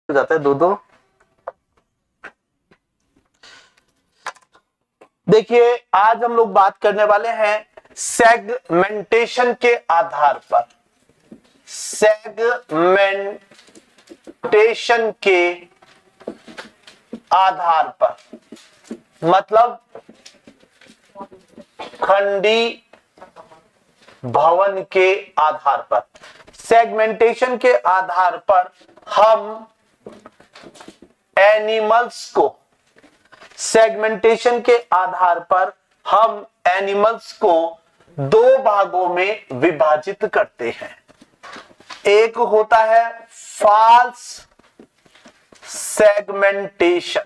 हो जाता है 2-2। देखिए आज हम लोग बात करने वाले हैं सेगमेंटेशन के आधार पर, सेगमेंटेशन के आधार पर मतलब खंडी भवन के आधार पर, सेगमेंटेशन के आधार पर हम एनिमल्स को, सेगमेंटेशन के आधार पर हम एनिमल्स को दो भागों में विभाजित करते हैं। एक होता है फॉल्स सेगमेंटेशन,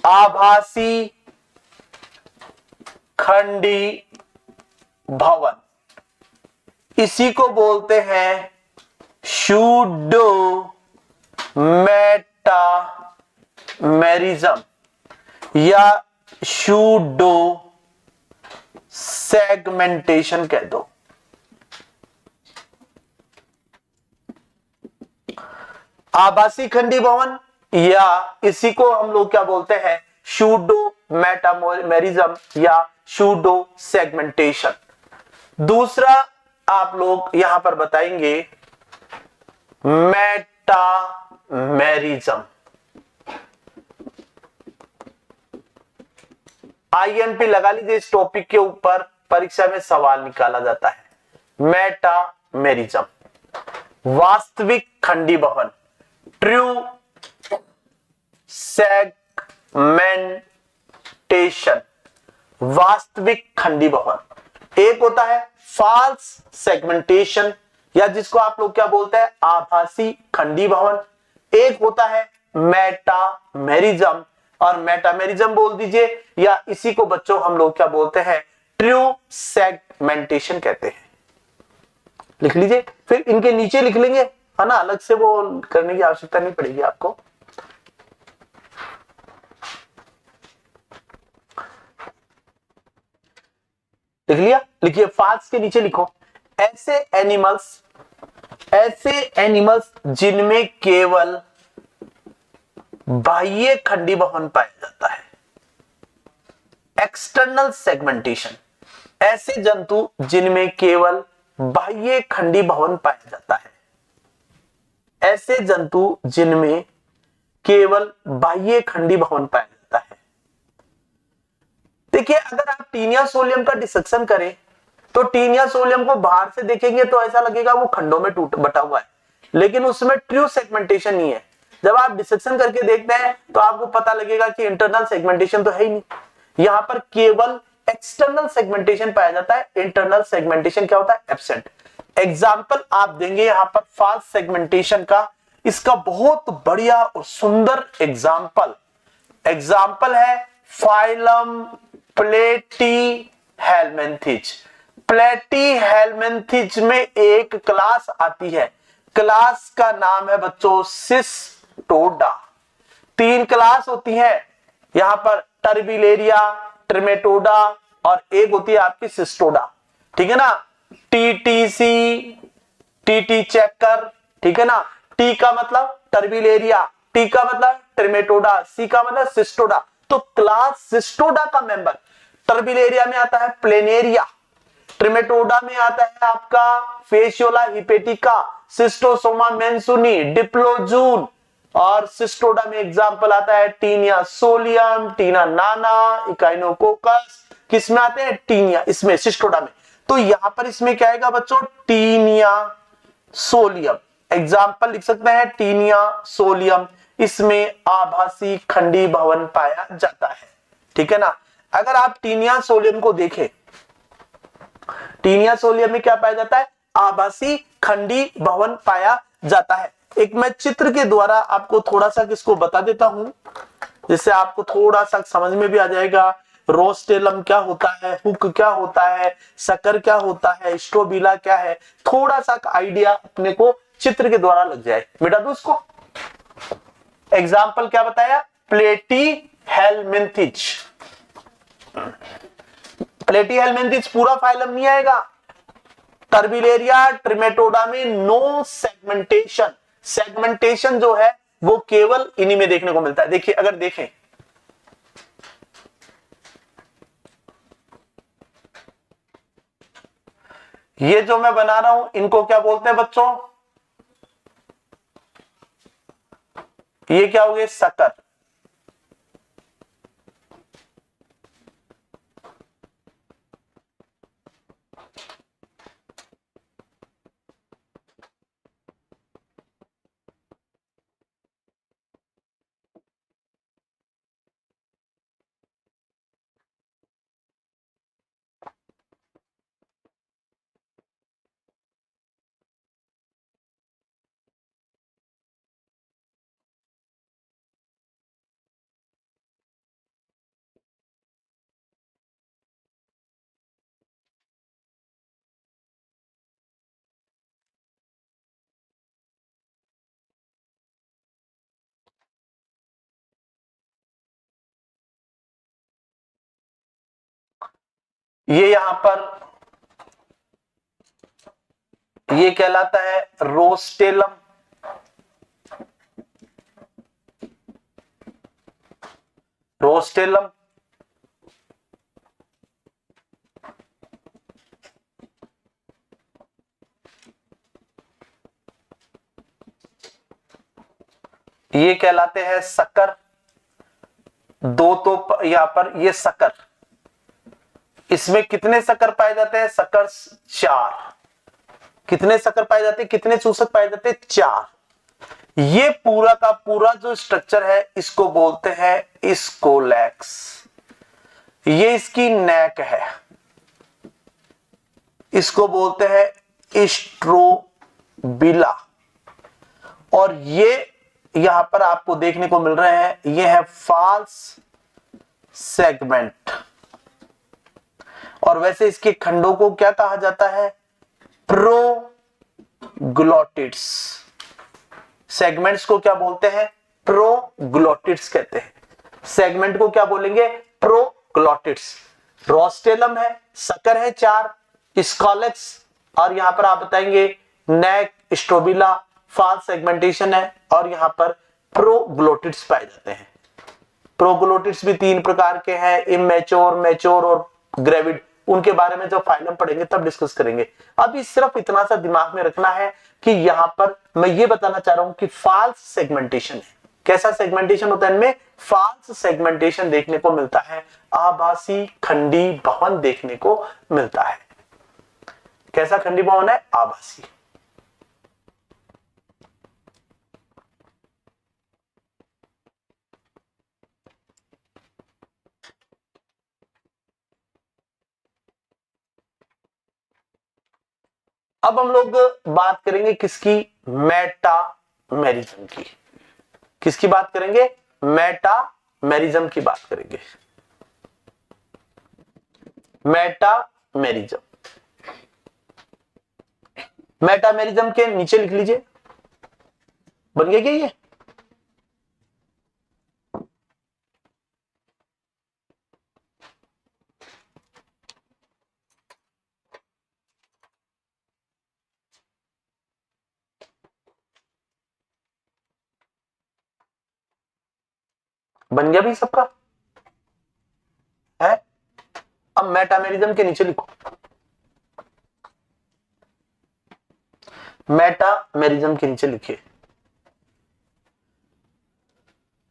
आभासी खंडी भवन, इसी को बोलते हैं शूडो मेटामेरिज्म या शूडो सेगमेंटेशन कह दो। आभासी खंडी भवन या इसी को हम लोग क्या बोलते हैं, शूडो मेटामेरिज्म या शूडो सेगमेंटेशन। दूसरा आप लोग यहां पर बताएंगे मेटामेरिज्म। आईएमपी लगा लीजिए, इस टॉपिक के ऊपर परीक्षा में सवाल निकाला जाता है। मेटामेरिज्म वास्तविक खंडी भवन, ट्रू सेगमेंटेशन, वास्तविक खंडी भवन। एक होता है फॉल्स सेगमेंटेशन या जिसको आप लोग क्या बोलते हैं, आभासी खंडी भवन। एक होता है मेटामेरिज्म, और मेटामेरिज्म बोल दीजिए या इसी को बच्चों हम लोग क्या बोलते हैं, ट्रू सेगमेंटेशन कहते हैं। लिख लीजिए, फिर इनके नीचे लिख लेंगे, है ना, अलग से वो करने की आवश्यकता नहीं पड़ेगी आपको। लिख लिया, लिखिए फॉल्स के नीचे लिखो ऐसे एनिमल्स जिनमें केवल बाह्य खंडी भवन पाया जाता है। एक्सटर्नल सेगमेंटेशन, ऐसे जंतु जिनमें केवल बाह्य खंडी भवन पाया जाता है। ऐसे जंतु जिनमें केवल बाह्य खंडी भवन पाया जाता है। देखिए अगर आप टीनिया सोलियम का डिसेक्शन करें तो टीनिया सोलियम को बाहर से देखेंगे तो ऐसा लगेगा वो खंडों में बटा हुआ है, लेकिन उसमें ट्रू सेगमेंटेशन नहीं है। जब आप डिसेक्शन करके देखते हैं तो आपको पता लगेगा कि इंटरनल सेगमेंटेशन तो है ही नहीं, यहां पर केवल एक्सटर्नल सेगमेंटेशन पाया जाता है। इंटरनल सेगमेंटेशन क्या होता है, एब्सेंट। एग्जाम्पल आप देंगे यहां पर फॉल्स सेगमेंटेशन का, इसका बहुत बढ़िया और सुंदर एग्जाम्पल है फाइलम प्लेटीहेल्मिन्थिज। प्लेटीहेल्मिन्थिज में एक क्लास आती है, क्लास का नाम है बच्चों सिस्टोडा। 3 क्लास होती है यहां पर, टर्बिलेरिया, ट्रिमेटोडा और एक होती है आपकी सिस्टोडा, ठीक है ना। टीटीसी, टीटी चेकर, ठीक है ना। टी का मतलब टर्बिलेरिया, टी का मतलब ट्रिमेटोडा, सी का मतलब सिस्टोडा। तो क्लास सिस्टोडा का मेंबर टर्बिलेरिया में आता है प्लेनेरिया, ट्रिमेटोडा में आता है आपका फेशियोला हिपेटिका, सिस्टोसोमा मेंसुनी, डिप्लोजून, और सिस्टोडा में एग्जांपल आता है टीनिया सोलियम, टीना नाना, इकाइनोकोकस। किस में आते हैं, टीनिया, इसमें सिस्टोडा में। तो यहां पर इसमें क्या आएगा बच्चों, टीनिया सोलियम। एग्जाम्पल लिख सकते हैं टीनिया सोलियम, इसमें आभासी खंडी भवन पाया जाता है, ठीक है ना। अगर आप टीनिया सोलियम को देखें, टीनिया सोलियम में क्या पाया जाता है, आभासी खंडी भवन पाया जाता है। एक मैं चित्र के द्वारा आपको थोड़ा सा किसको बता देता हूं, जिससे आपको थोड़ा सा समझ में भी आ जाएगा। रोस्टेलम क्या होता है, हुक क्या होता है, सकर क्या होता है, स्ट्रोबिला क्या है, थोड़ा सा आइडिया अपने को चित्र के द्वारा लग जाए। मिटा दो उसको। एग्जाम्पल क्या बताया, प्लेटीहेल्मिन्थिज। प्लेटीहेल्मिन्थिज पूरा फाइलम नहीं आएगा, टर्बिलेरिया ट्रिमेटोडा में नो सेगमेंटेशन, सेगमेंटेशन जो है वो केवल इन्हीं में देखने को मिलता है। देखिए अगर देखें ये जो मैं बना रहा हूं इनको क्या बोलते हैं बच्चों, ये क्या हो गए सकर। ये यहां पर ये कहलाता है रोस्टेलम, रोस्टेलम। ये कहलाते हैं सकर। दो तो यहां पर ये सकर, इसमें कितने सकर पाए जाते हैं, सकर 4। कितने सकर पाए जाते हैं, कितने चूसक पाए जाते हैं, 4। ये पूरा का पूरा जो स्ट्रक्चर है इसको बोलते हैं स्कोलैक्स। ये इसकी नेक है, इसको बोलते हैं स्ट्रोबिला। और ये यहां पर आपको देखने को मिल रहे हैं, ये है फाल्स सेगमेंट। और वैसे इसके खंडों को क्या कहा जाता है, प्रोग्लोटिड्स। सेगमेंट्स को क्या बोलते हैं, प्रोग्लोटिड्स कहते हैं। सेगमेंट को क्या बोलेंगे, प्रोग्लोटिड्स। रोस्टेलम है, सकर है 4, स्कॉलेक्स, और यहां पर आप बताएंगे नेक, स्ट्रोबिला, फाल्स सेगमेंटेशन है, और यहां पर प्रोग्लोटिड्स पाए जाते हैं। प्रोग्लोटिड्स भी 3 प्रकार के हैं, इमेच्योर, मैच्योर और ग्रेविड। उनके बारे में जब फाइलम पढ़ेंगे तब डिस्कस करेंगे। अभी सिर्फ इतना सा दिमाग में रखना है कि यहां पर मैं ये बताना चाह रहा हूं कि फाल्स सेगमेंटेशन है। कैसा सेगमेंटेशन होता है इनमें, फाल्स सेगमेंटेशन देखने को मिलता है, आभासी खंडी भवन देखने को मिलता है। कैसा खंडी भवन है, आभासी। अब हम लोग बात करेंगे किसकी, मेटामेरिज्म की। किसकी बात करेंगे, मेटामेरिज्म की बात करेंगे। मेटामेरिज्म, मेटामेरिज्म के नीचे लिख लीजिए, बन गया क्या ये, बन गया भी सबका है। अब मेटामेरिज्म के नीचे लिखो, मेटामेरिज्म के नीचे लिखिए,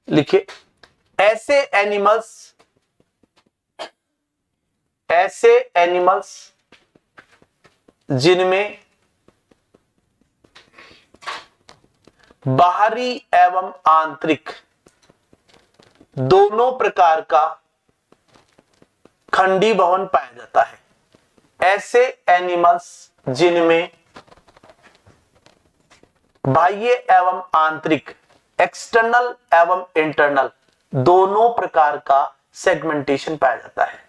लिखिए ऐसे एनिमल्स जिनमें बाहरी एवं आंतरिक दोनों प्रकार का खंडी भवन पाया जाता है। ऐसे एनिमल्स जिनमें बाह्य एवं आंतरिक, एक्सटर्नल एवं इंटरनल दोनों प्रकार का सेगमेंटेशन पाया जाता है।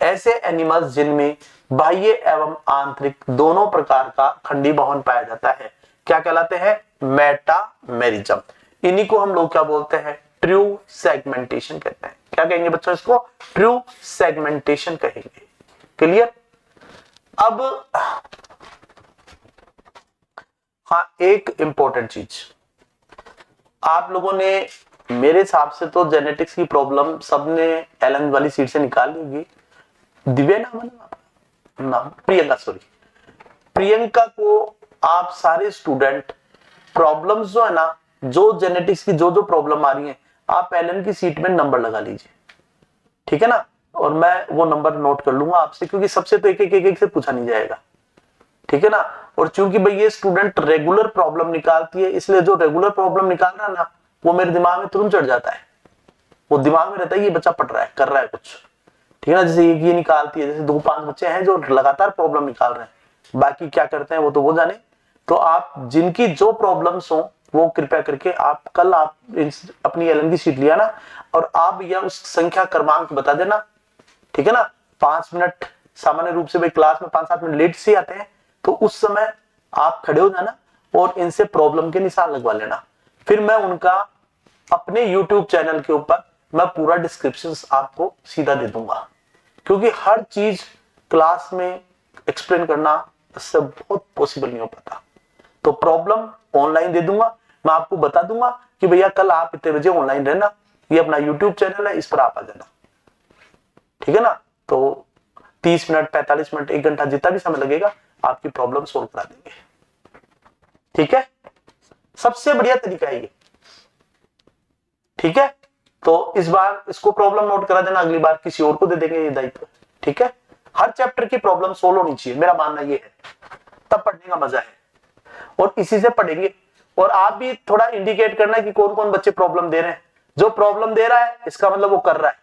ऐसे एनिमल्स जिनमें बाह्य एवं आंतरिक दोनों प्रकार का खंडी भवन पाया जाता है क्या कहलाते हैं, मेटामेरिज्म। इन्हीं को हम लोग क्या बोलते हैं, ट्रू सेगमेंटेशन कहते हैं। क्या कहेंगे बच्चों, इसको ट्रू सेगमेंटेशन कहेंगे। क्लियर। अब हाँ, एक इंपॉर्टेंट चीज, आप लोगों ने मेरे हिसाब से तो जेनेटिक्स की प्रॉब्लम सबने एलन वाली सीट से निकाल ली होगी। दिव्या नाम है नाम, प्रियंका, सॉरी, प्रियंका को आप सारे स्टूडेंट प्रॉब्लम्स जो है ना, जो जेनेटिक्स की जो जो प्रॉब्लम आ रही है, आप एलन की सीट में नंबर लगा लीजिए, ठीक है ना, और मैं वो नंबर नोट कर लूंगा आपसे, क्योंकि सबसे तो एक से पूछा नहीं जाएगा, ठीक है ना। और चूंकि भाई ये स्टूडेंट रेगुलर प्रॉब्लम निकालती है, इसलिए जो रेगुलर प्रॉब्लम निकाल रहा है ना, वो मेरे दिमाग में तुरंत चढ़ जाता है, वो दिमाग में रहता है ये बच्चा पढ़ रहा है, कर रहा है कुछ, ठीक है ना। जैसे ये निकालती है, जैसे 2-5 बच्चे हैं जो लगातार प्रॉब्लम निकाल रहे हैं, बाकी क्या करते हैं वो तो वो जाने। तो आप जिनकी जो प्रॉब्लम्स हो वो कृपया करके आप कल आप अपनी एलन की सीट लिया ना, और आप भैया उस संख्या क्रमांक बता देना, ठीक है ना। 5 मिनट सामान्य रूप से भाई क्लास में 5-7 मिनट लेट से आते हैं, तो उस समय आप खड़े हो जाना और इनसे प्रॉब्लम के निशान लगवा लेना, फिर मैं उनका अपने YouTube चैनल के ऊपर मैं पूरा डिस्क्रिप्शन आपको सीधा दे दूंगा, क्योंकि हर चीज क्लास में एक्सप्लेन करना इससे बहुत पॉसिबल नहीं हो पाता। तो प्रॉब्लम ऑनलाइन दे दूंगा, मैं आपको बता दूंगा कि भैया कल आप इतने बजे ऑनलाइन रहना, ये अपना YouTube चैनल है, इस पर आप आ जाना, ठीक है ना। तो 30 मिनट, 45 मिनट, 1 घंटा, जितना भी समय लगेगा आपकी प्रॉब्लम सोल्व करा देंगे, ठीक है। सबसे बढ़िया तरीका है ये, ठीक है। तो इस बार इसको प्रॉब्लम नोट करा देना, अगली बार किसी और को दे देंगे ये दायित्व, ठीक है। हर चैप्टर की प्रॉब्लम सोल्व होनी चाहिए, मेरा मानना ये है, तब पढ़ने का मजा है, और इसी से पढ़ेंगे। और आप भी थोड़ा इंडिकेट करना कि कौन कौन बच्चे प्रॉब्लम दे रहे हैं। जो प्रॉब्लम दे रहा है इसका मतलब वो कर रहा है,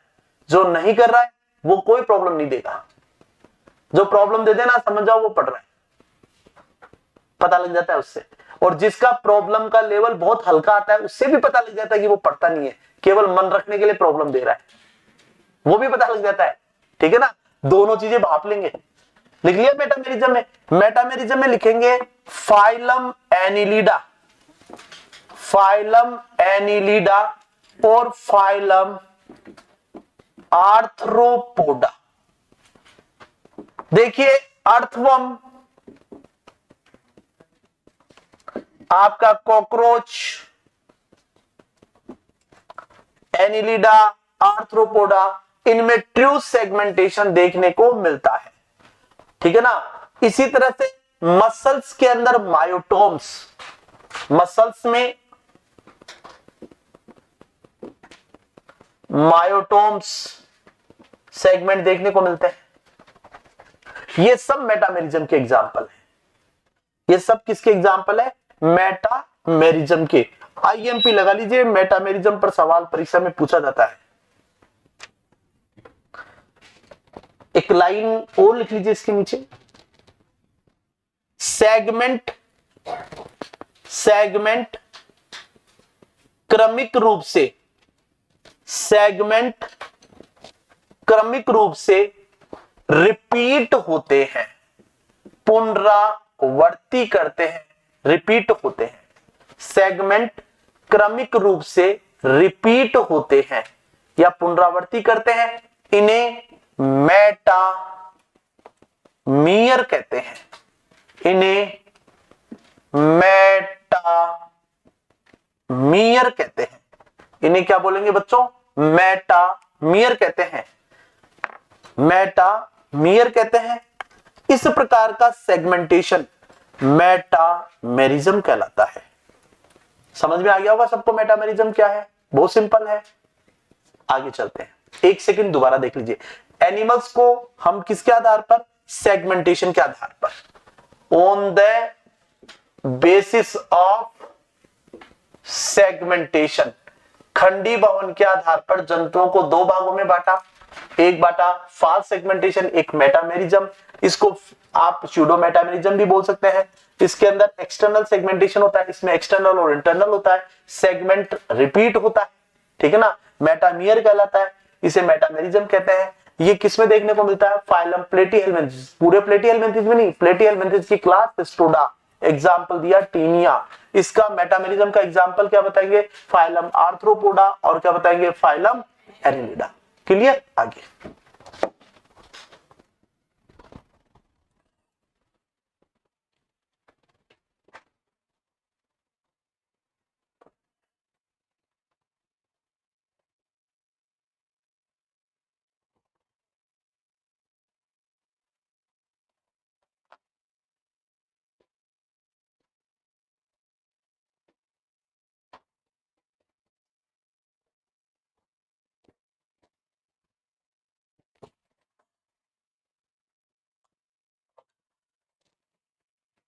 जो नहीं कर रहा है वो कोई प्रॉब्लम नहीं देगा। जो प्रॉब्लम दे देना समझ जाओ वो पढ़ रहा है, पता लग जाता है उससे। और जिसका प्रॉब्लम का लेवल बहुत हल्का आता है उससे भी पता लग जाता है कि वो पढ़ता नहीं है, केवल मन रखने के लिए प्रॉब्लम दे रहा है, वो भी पता लग जाता है, ठीक है ना। दोनों चीजें भाप लेंगे। लिख लिया मेटामेरिज्म में? मेटामेरिज्म में लिखेंगे फाइलम एनिलिडा, फाइलम एनिलिडा और फाइलम आर्थ्रोपोडा। देखिए अर्थवर्म आपका कॉकरोच, एनिलिडा, आर्थ्रोपोडा, इनमें ट्रू सेगमेंटेशन देखने को मिलता है, ठीक है ना। इसी तरह से मसल्स के अंदर मायोटोम्स, मसल्स में मायोटोम्स सेगमेंट देखने को मिलते हैं। ये सब मेटामेरिज्म के एग्जाम्पल है, ये सब किसके एग्जाम्पल है? मेटामेरिज्म के। आईएमपी लगा लीजिए, मेटामेरिज्म पर सवाल परीक्षा में पूछा जाता है। एक लाइन और लिख लीजिए इसके नीचे, सेगमेंट, सेगमेंट क्रमिक रूप से, सेगमेंट क्रमिक रूप से रिपीट होते हैं, पुनरावर्ती करते हैं, रिपीट होते हैं। सेगमेंट क्रमिक रूप से रिपीट होते हैं या पुनरावर्ती करते हैं, इन्हें मेटामियर कहते हैं, इन्हें मेटामियर कहते हैं। इन्हें क्या बोलेंगे बच्चों? मेटामियर कहते हैं, मेटामियर कहते हैं। इस प्रकार का सेगमेंटेशन मेटामेरिज्म कहलाता है। समझ में आ गया होगा सबको मेटामेरिज्म क्या है? बहुत सिंपल है। आगे चलते हैं, 1 सेकंड दोबारा देख लीजिए। एनिमल्स को हम किसके आधार पर? सेगमेंटेशन के आधार पर, on the basis of segmentation, खंडी भवन के आधार पर जंतुओं को 2 भागों में बांटा। एक बांटा फास्ट सेगमेंटेशन, एक मेटामेरिज्म। इसको आप स्यूडो मेटामेरिज्म भी बोल सकते हैं। इसके अंदर एक्सटर्नल सेगमेंटेशन होता है, इसमें एक्सटर्नल और इंटरनल होता है, सेगमेंट रिपीट होता है, ठीक है ना। मेटामियर कहलाता है, इसे मेटामेरिज्म कहते हैं। ये किसमें देखने को मिलता है? फाइलम प्लेटीहेल्मिन्थिस, पूरे प्लेटीहेल्मिन्थिस में नहीं, प्लेटीहेल्मिन्थिस की क्लास टेस्टोडा। एग्जाम्पल दिया टीनिया। इसका मेटामेरिज्म का एग्जाम्पल क्या बताएंगे? फाइलम आर्थ्रोपोडा, और क्या बताएंगे? Phylum Annelida. क्लियर? आगे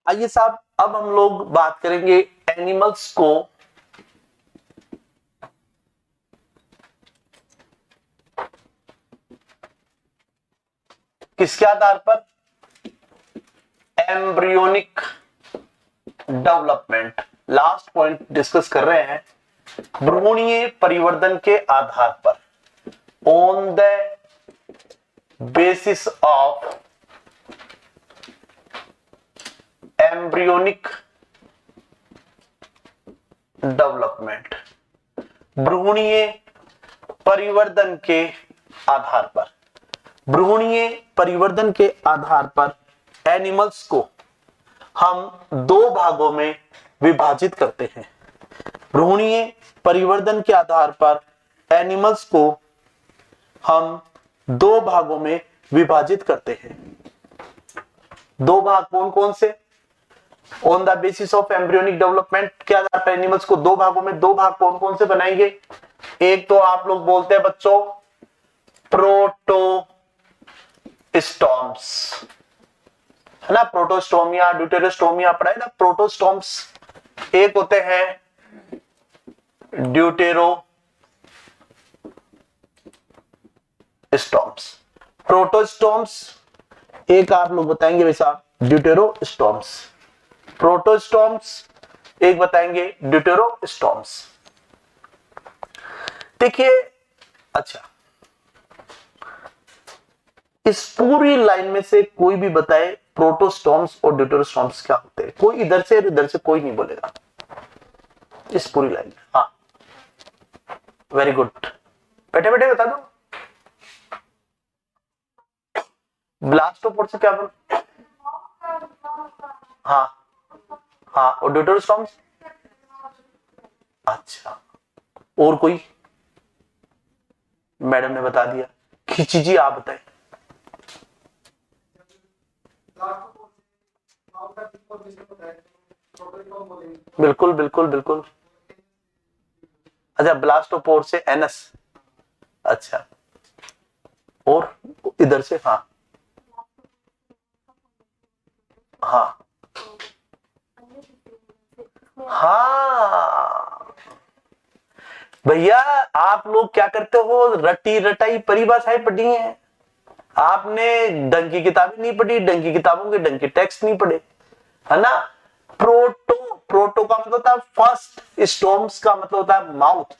आइए साहब, अब हम लोग बात करेंगे एनिमल्स को किसके आधार पर, embryonic development, last point discuss कर रहे हैं, भ्रूणीय परिवर्तन के आधार पर, on the basis of embryonic development, भ्रूणीय परिवर्तन के आधार पर, भ्रूणीय परिवर्तन के आधार पर एनिमल्स को हम दो भागों में विभाजित करते हैं। भ्रूणीय परिवर्तन के आधार पर एनिमल्स को हम दो भागों में विभाजित करते हैं। दो भाग कौन कौन से, on the basis of embryonic development के आधार पर एनिमल्स को दो भागों में, दो भाग कौन कौन से बनाएंगे, एक तो आप लोग बोलते हैं बच्चों प्रोटोस्टॉम्स, है ना, प्रोटोस्टोमिया, ड्यूटेरोस्टोमिया पढ़ा है ना, प्रोटोस्टॉम्स। एक होते हैं ड्यूटेरोस्टॉम्स, प्रोटोस्टॉम्स, एक आप लोग बताएंगे भाई साहब ड्यूटेरोस्टॉम्स, प्रोटोस्टॉम्स एक बताएंगे ड्यूटेरोस्टॉम्स। देखिए, अच्छा इस पूरी लाइन में से कोई भी बताए प्रोटोस्टॉम्स और ड्यूटेरोस्टॉम्स क्या होते हैं, कोई इधर से और इधर से कोई नहीं बोलेगा इस पूरी लाइन में। हाँ वेरी गुड, बैठे बैठे बता दो। ब्लास्टोपोर से क्या बोल, हाँ हाँ, और ड्यूटेरोस्टॉम्स, अच्छा और कोई, मैडम ने बता दिया, खिची जी आप बताएं। बिल्कुल बिल्कुल बिल्कुल, अच्छा ब्लास्टोपोर से एनस, अच्छा और इधर से, हाँ हाँ हाँ भैया, आप लोग क्या करते हो, रटी रटाई परिभाषाएं पढ़ी हैं आपने, ढंग की किताबें नहीं पढ़ी, ढंग की किताबों के ढंग के टेक्स्ट नहीं पढ़े, है ना। प्रोटो, प्रोटो का मतलब होता है फर्स्ट, स्टोम्स का मतलब होता है माउथ।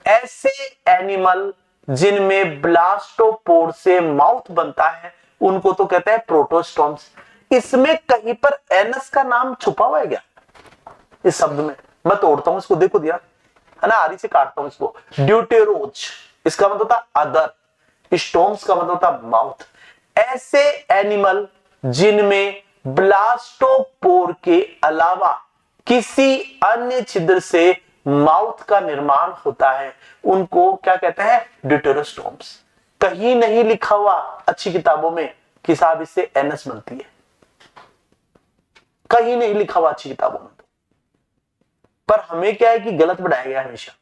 ऐसे एनिमल जिनमें ब्लास्टोपोर से माउथ बनता है उनको तो कहते हैं प्रोटोस्टोम्स। इसमें कहीं पर एनस का नाम छुपा हुआ है क्या इस शब्द में, मैं तोड़ता हूं इसको, देखो दिया है ना, आरी से काटता हूं इसको। ड्यूटेरोज इसका मतलब होता है अदर, स्टोम्स का मतलब होता है माउथ। ऐसे एनिमल जिनमें ब्लास्टोपोर के अलावा किसी अन्य छिद्र से माउथ का निर्माण होता है उनको क्या कहते हैं, ड्यूटेरोस्टोम्स। कहीं नहीं लिखा हुआ अच्छी किताबों में कि साहब इससे एनस बनती है, कहीं नहीं लिखा हुआ अच्छी किताबों में। पर हमें क्या है कि गलत पढ़ाया गया, हमेशा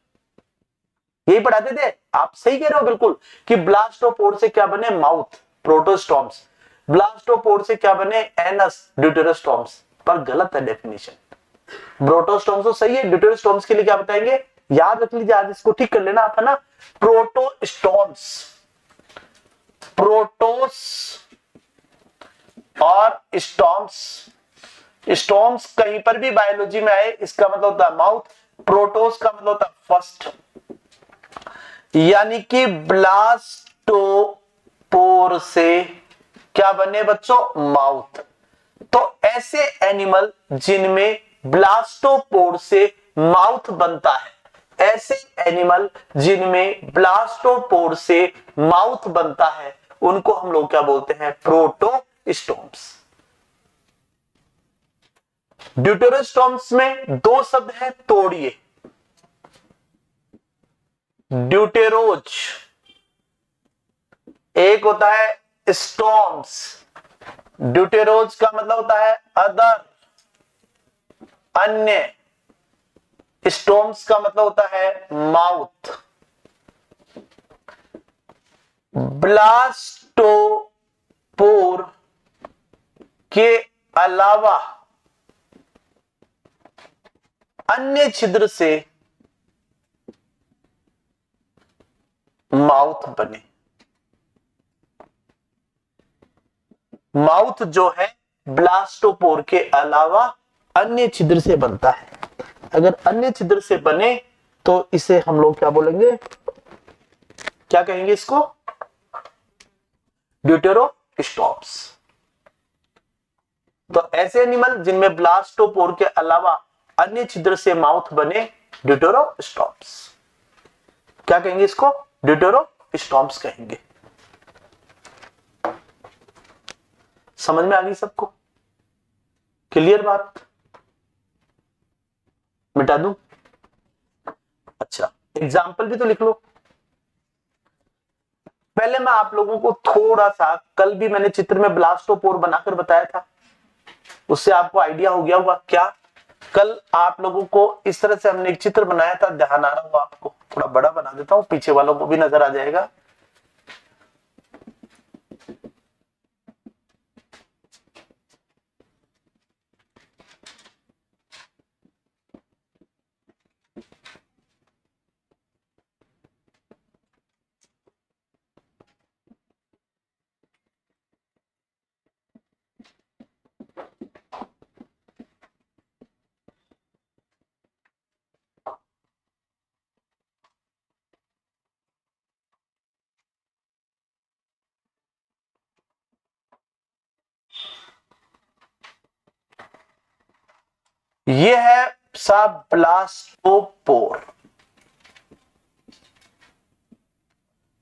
यही पढ़ाते थे। आप सही कह रहे हो बिल्कुल कि ब्लास्टोपोर से क्या बने, माउथ, प्रोटोस्टॉम्स, ब्लास्टोपोर से क्या बने, एनस, ड्यूटेरोस्टॉम्स। पर गलत है डेफिनेशन। प्रोटोस्टॉम्स तो सही है, ड्यूटेरोस्टॉम्स के लिए क्या बताएंगे, याद रख लीजिए, आज इसको ठीक कर लेना आप, है ना। प्रोटोस्टॉम्स, प्रोटोस और स्टॉम्स, स्टॉम्स कहीं पर भी बायोलॉजी में आए इसका मतलब होता है माउथ, प्रोटोस का मतलब होता है फर्स्ट, यानी कि ब्लास्टोपोर से क्या बने बच्चों, माउथ। तो ऐसे एनिमल जिनमें ब्लास्टोपोर से माउथ बनता है, ऐसे एनिमल जिनमें ब्लास्टोपोर से माउथ बनता है उनको हम लोग क्या बोलते हैं, प्रोटोस्टॉम्स। ड्यूटेरोस्टॉम्स में दो शब्द हैं, तोड़िए, ड्यूटेरोज एक होता है स्टॉम्स, ड्यूटेरोज का मतलब होता है अदर, अन्य, स्टॉम्स का मतलब होता है माउथ। ब्लास्टोपोर के अलावा अन्य छिद्र से माउथ बने। माउथ जो है ब्लास्टोपोर के अलावा अन्य छिद्र से बनता है। अगर अन्य छिद्र से बने तो इसे हम लोग क्या बोलेंगे, क्या कहेंगे इसको, ड्यूटेरोस्टॉम्स। तो ऐसे एनिमल जिनमें ब्लास्टोपोर के अलावा अन्य छिद्र से माउथ बने, ड्यूटेरोस्टॉम्स। क्या कहेंगे इसको, ड्यूटेरोस्टॉम्स कहेंगे। समझ में आ गई सबको, क्लियर बात, मिटा दूं? अच्छा, एग्जाम्पल भी तो लिख लो। पहले मैं आप लोगों को थोड़ा सा, कल भी मैंने चित्र में ब्लास्टोपोर बनाकर बताया था, उससे आपको आइडिया हो गया होगा क्या। कल आप लोगों को इस तरह से हमने एक चित्र बनाया था, ध्यान आ रहा होगा आपको, थोड़ा बड़ा बना देता हूं, पीछे वालों को भी नजर आ जाएगा। ये है सा ब्लास्टोपोर,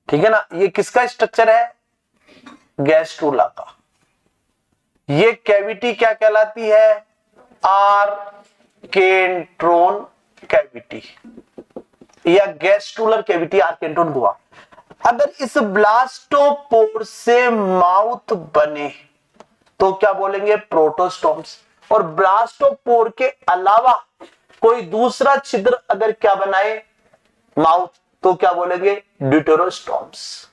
ठीक है ना। ये किसका स्ट्रक्चर है, गैस्ट्रुला का। ये कैविटी क्या कहलाती है, आर्केंट्रोन कैविटी या गैस्ट्रुलर कैविटी, आर्केंट्रोन गुहा। अगर इस ब्लास्टोपोर से माउथ बने तो क्या बोलेंगे, प्रोटोस्टॉम्स। और ब्लास्टोपोर के अलावा कोई दूसरा छिद्र अगर क्या बनाए, माउथ, तो क्या बोलेंगे, ड्यूटेरोस्टॉम्स।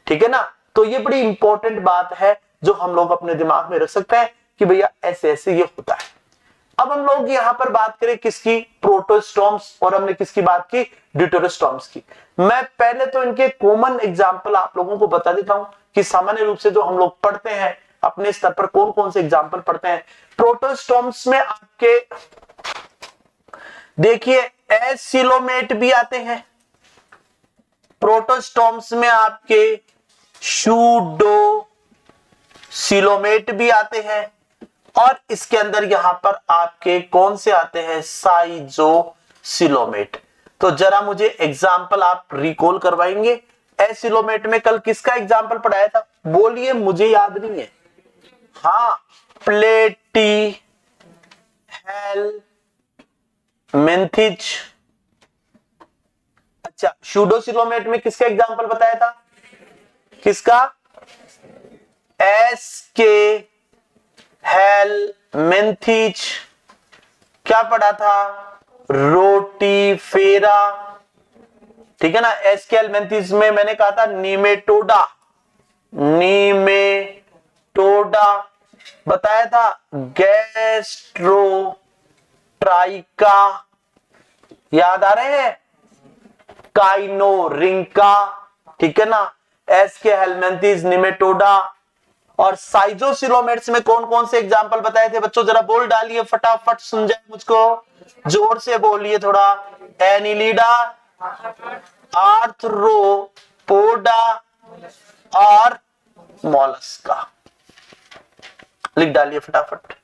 ठीक है ना। तो ये बड़ी इंपॉर्टेंट बात है जो हम लोग अपने दिमाग में रख सकते हैं कि भैया ऐसे ऐसे ये होता है। अब हम लोग यहां पर बात करें किसकी, प्रोटोस्टॉम्स, और हमने किसकी बात की, ड्यूटेरोस्टॉम्स की। मैं पहले तो इनके कॉमन एग्जाम्पल आप लोगों को बता देता हूं कि सामान्य रूप से जो हम लोग पढ़ते हैं अपने स्तर पर कौन कौन से एग्जाम्पल पढ़ते हैं। प्रोटोस्टॉम्स में आपके देखिए एसिलोमेट भी आते हैं, प्रोटोस्टॉम्स में आपके सूडोसिलोमेट भी आते हैं, और इसके अंदर यहां पर आपके कौन से आते हैं, साइजोसिलोमेट। तो जरा मुझे एग्जाम्पल आप रिकॉल करवाएंगे। एसिलोमेट में कल किसका एग्जाम्पल पढ़ाया था, बोलिए, मुझे याद नहीं है। हाँ, प्लेटी हेलमिंथिज। अच्छा, सूडोसिलोमेट में किसका एग्जाम्पल बताया था, किसका, एसके हेलमिंथिज। क्या पढ़ा था, रोटीफेरा। ठीक है ना। एसके हेलमिंथिज में मैंने कहा था नीमेटोडा, नीमेटोडा बताया था, गैस्ट्रोट्राइका, याद आ रहे हैं, काइनोरिंका। ठीक है ना। एसके हेलमिंथिज, निमेटोडा और साइजोसिलोमेट्स में कौन कौन से एग्जाम्पल बताए थे बच्चों, जरा बोल डालिए फटाफट, सुन जाए मुझको, जोर से बोलिए थोड़ा। एनिलिडा, आर्थ्रोपोडा और मॉलस्का। लिख डालिए फटाफट।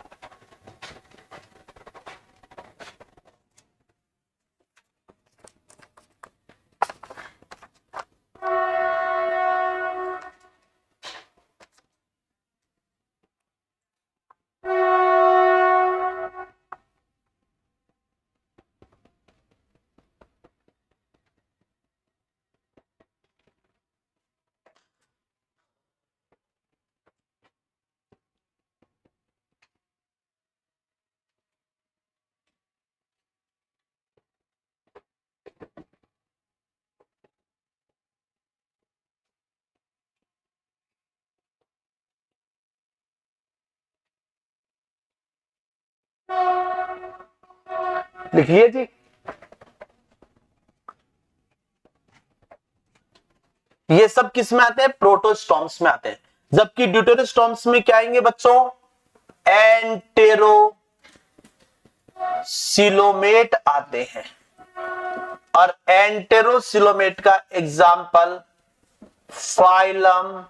लिखिए जी। ये सब किस में आते हैं? प्रोटोस्टॉम्स में आते हैं। जबकि ड्यूटेरोस्टॉम्स में क्या आएंगे बच्चों? एंटेरोसिलोमेट आते हैं। और एंटेरोसिलोमेट का example phylum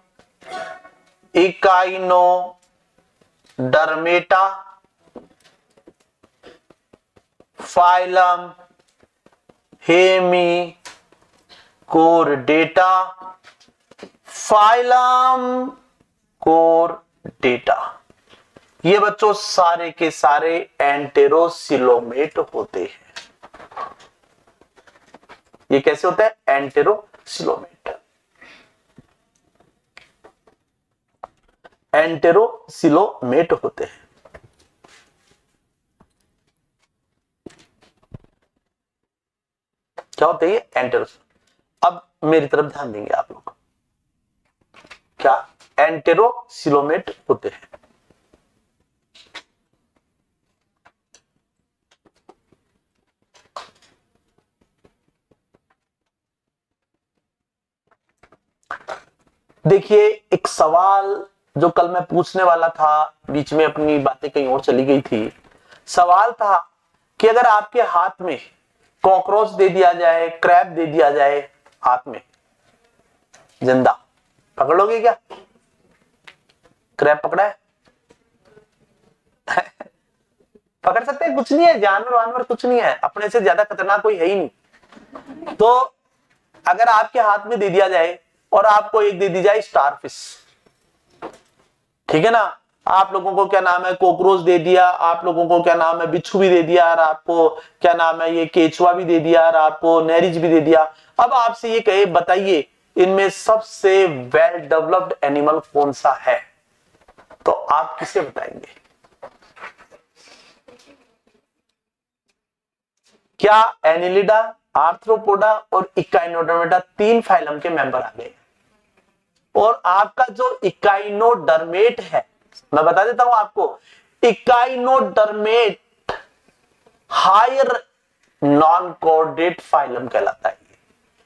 Echinodermata, phylum Hemichordata, phylum Chordata. ये बच्चों सारे के सारे एंटेरोसिलोमेट होते हैं। ये कैसे होता है? एंटेरोसिलोमेट। एंटेरोसिलोमेट होते हैं। क्या होते हैं? एंटेरोसिलोमेट। अब मेरी तरफ ध्यान देंगे आप लोग। क्या एंटेरोसिलोमेट होते हैं? देखिए, एक सवाल जो कल मैं पूछने वाला था, बीच में अपनी बातें कहीं और चली गई थी। सवाल था कि अगर आपके हाथ में कॉकरोच दे दिया जाए, क्रैब दे दिया जाए हाथ में जिंदा, पकड़ लोगे क्या? क्रैब पकड़ा है? पकड़ सकते हैं? कुछ नहीं है, जानवर वानवर कुछ नहीं है, अपने से ज्यादा खतरनाक कोई है ही नहीं। तो अगर आपके हाथ में दे दिया जाए और आपको एक दे दी जाए स्टारफिश, ठीक है ना, आप लोगों को क्या नाम है कॉकरोच दे दिया, आप लोगों को क्या नाम है बिच्छू भी दे दिया, और आपको क्या नाम है ये केचुआ भी दे दिया, और आपको नहरिज भी दे दिया। अब आपसे ये कहे बताइए इनमें सबसे वेल डेवलप्ड एनिमल कौन सा है, तो आप किसे बताएंगे? क्या एनिलिडा, आर्थ्रोपोडा और इकाइनोडर्मेटा तीन फाइलम के मेंबर आ गए। और आपका जो इकाइनोडर्मेट है, मैं बता देता हूं आपको, इकाइनोडर्मेट हायर नॉन कॉर्डेट फाइलम कहलाता है।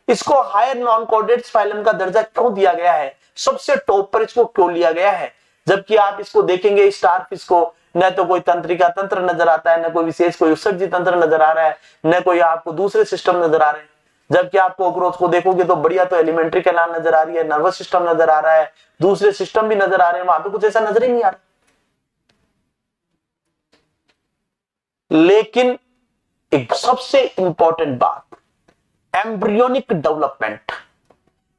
इसको हायर नॉन कॉर्डेट फाइलम का दर्जा क्यों दिया गया है, सबसे टॉप पर इसको क्यों लिया गया है? जबकि आप इसको देखेंगे स्टारफिश को, न तो कोई तंत्रिका तंत्र नजर आता है, न कोई विशेष कोई उत्सर्जी तंत्र नजर आ रहा है, न कोई आपको दूसरे सिस्टम नजर आ रहे हैं। जबकि आप कॉकरोच को देखोगे तो बढ़िया तो एलिमेंट्री कैनाल नजर आ रही है, नर्वस सिस्टम नजर आ रहा है, दूसरे सिस्टम भी नजर आ रहे हैं, वहां पे कुछ ऐसा नजर ही नहीं आ रहा। लेकिन एक सबसे इंपॉर्टेंट बात, एम्ब्रियोनिक डेवलपमेंट।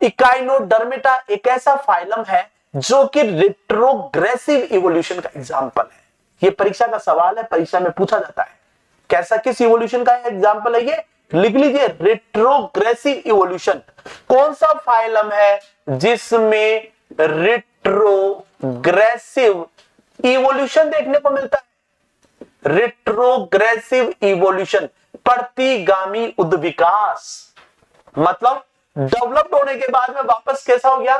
इकाइनोडर्मेटा एक ऐसा फाइलम है जो कि रिट्रोग्रेसिव इवोल्यूशन का एग्जाम्पल है। ये परीक्षा का सवाल है, परीक्षा में पूछा जाता है कैसा किस इवोल्यूशन का एग्जाम्पल है, ये लिख लीजिए, रिट्रोग्रेसिव इवोल्यूशन। कौन सा फाइलम है जिसमें रिट्रोग्रेसिव इवोल्यूशन देखने को मिलता है? रिट्रोग्रेसिव इवोल्यूशन, प्रतिगामी उद्विकास, मतलब डेवलप्ड होने के बाद में वापस कैसा हो गया?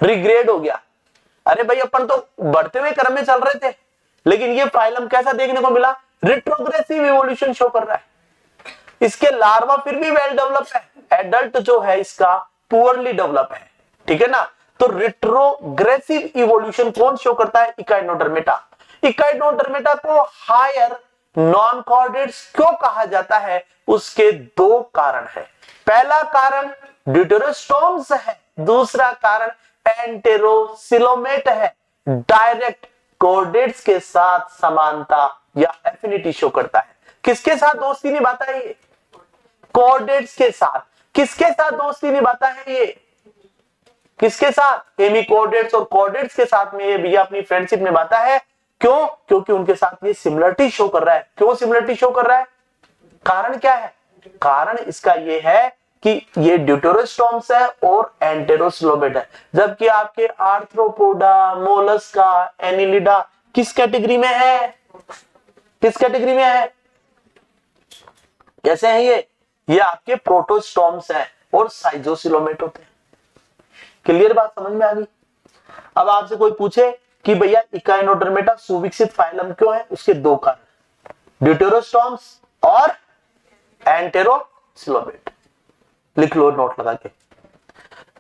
रिग्रेड हो गया। अरे भाई अपन तो बढ़ते हुए क्रम में चल रहे थे, लेकिन ये फाइलम कैसा देखने को मिला? रिट्रोग्रेसिव इवोल्यूशन शो कर रहा है। इसके लार्वा फिर भी वेल डेवलप है, एडल्ट जो है इसका पुअरली डेवलप है, ठीक है ना। तो रिट्रोग्रेसिव इवोल्यूशन कौन शो करता है? इकाइनोडर्मेटा। इकाइनोडर्मेटा को हायर नॉन कॉर्डेट्स क्यों कहा जाता है? उसके दो कारण है। पहला कारण ड्यूटेरोस्टोम्स है, दूसरा कारण एंटेरोसिलोमेट है। डायरेक्ट कॉर्डेट्स के साथ समानता या एफिनिटी शो करता है। किसके साथ दोस्ती निभाता है ये? कॉर्डेट्स के साथ। किसके साथ दोस्ती निभाता है ये? किसके साथ? हेमिकॉर्डेट्स और कॉर्डेट्स के साथ में ये भैया अपनी फ्रेंडशिप निभाता है। क्यों? क्योंकि उनके साथ ये सिमिलरिटी शो कर रहा है। क्यों सिमिलरिटी शो कर रहा है? कारण क्या है? कारण इसका ये है कि ये ड्यूटेरोस्टोम्स है और एंटेरोसिलोमेट है, जबकि आपके आर्थ्रोपोडा, मोलस्का, एनिलिडा किस कैटेगरी में है? किस कैटेगरी में है? कैसे हैं ये आपके प्रोटोस्टोम्स हैं और साइजोसिलोमेट होते हैं। क्लियर बात समझ में आ गई? अब आपसे कोई पूछे कि भैया इकाइनोडर्मेटा सुविकसित फाइलम क्यों है? उसके दो कारण, ड्यूटेरोस्टोम्स और एंटेरोसिलोमेट। लिख लो नोट लगा के।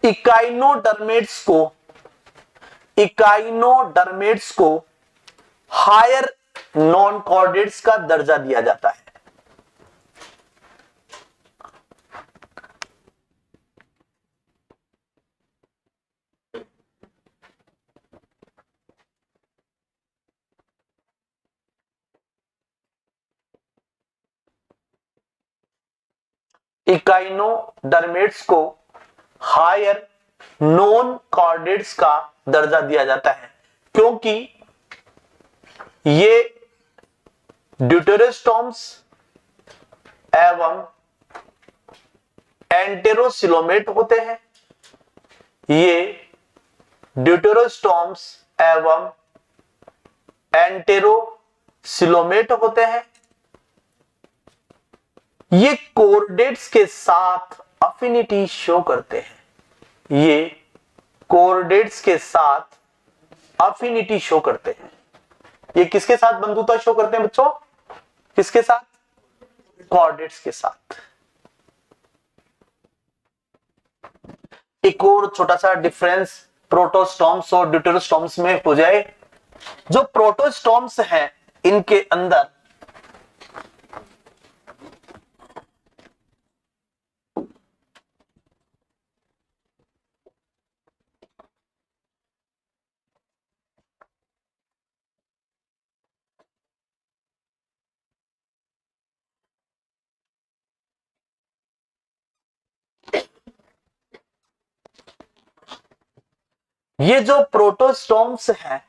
इकाइनोडर्मेट्स को हायर नॉन कॉर्डेट्स का दर्जा दिया जाता है। इकाइनोडर्मेट्स को हायर नॉन कॉर्डेट्स का दर्जा दिया जाता है क्योंकि ये ड्यूटेरोस्टोम्स एवं एंटेरोसिलोमेट होते हैं। ये ड्यूटेरोस्टोम्स एवं एंटेरोसिलोमेट होते हैं। ये कोऑर्डिनेट्स के साथ अफिनिटी शो करते हैं। ये कोऑर्डिनेट्स के साथ अफिनिटी शो करते हैं। ये किसके साथ बंधुता शो करते हैं बच्चों? किसके साथ? कोऑर्डिनेट्स के साथ। एक और छोटा सा डिफरेंस प्रोटोस्टोम्स और ड्यूटेरोस्टोम्स में हो जाए। जो प्रोटोस्टोम्स हैं इनके अंदर ये जो प्रोटोस्टोम्स हैं,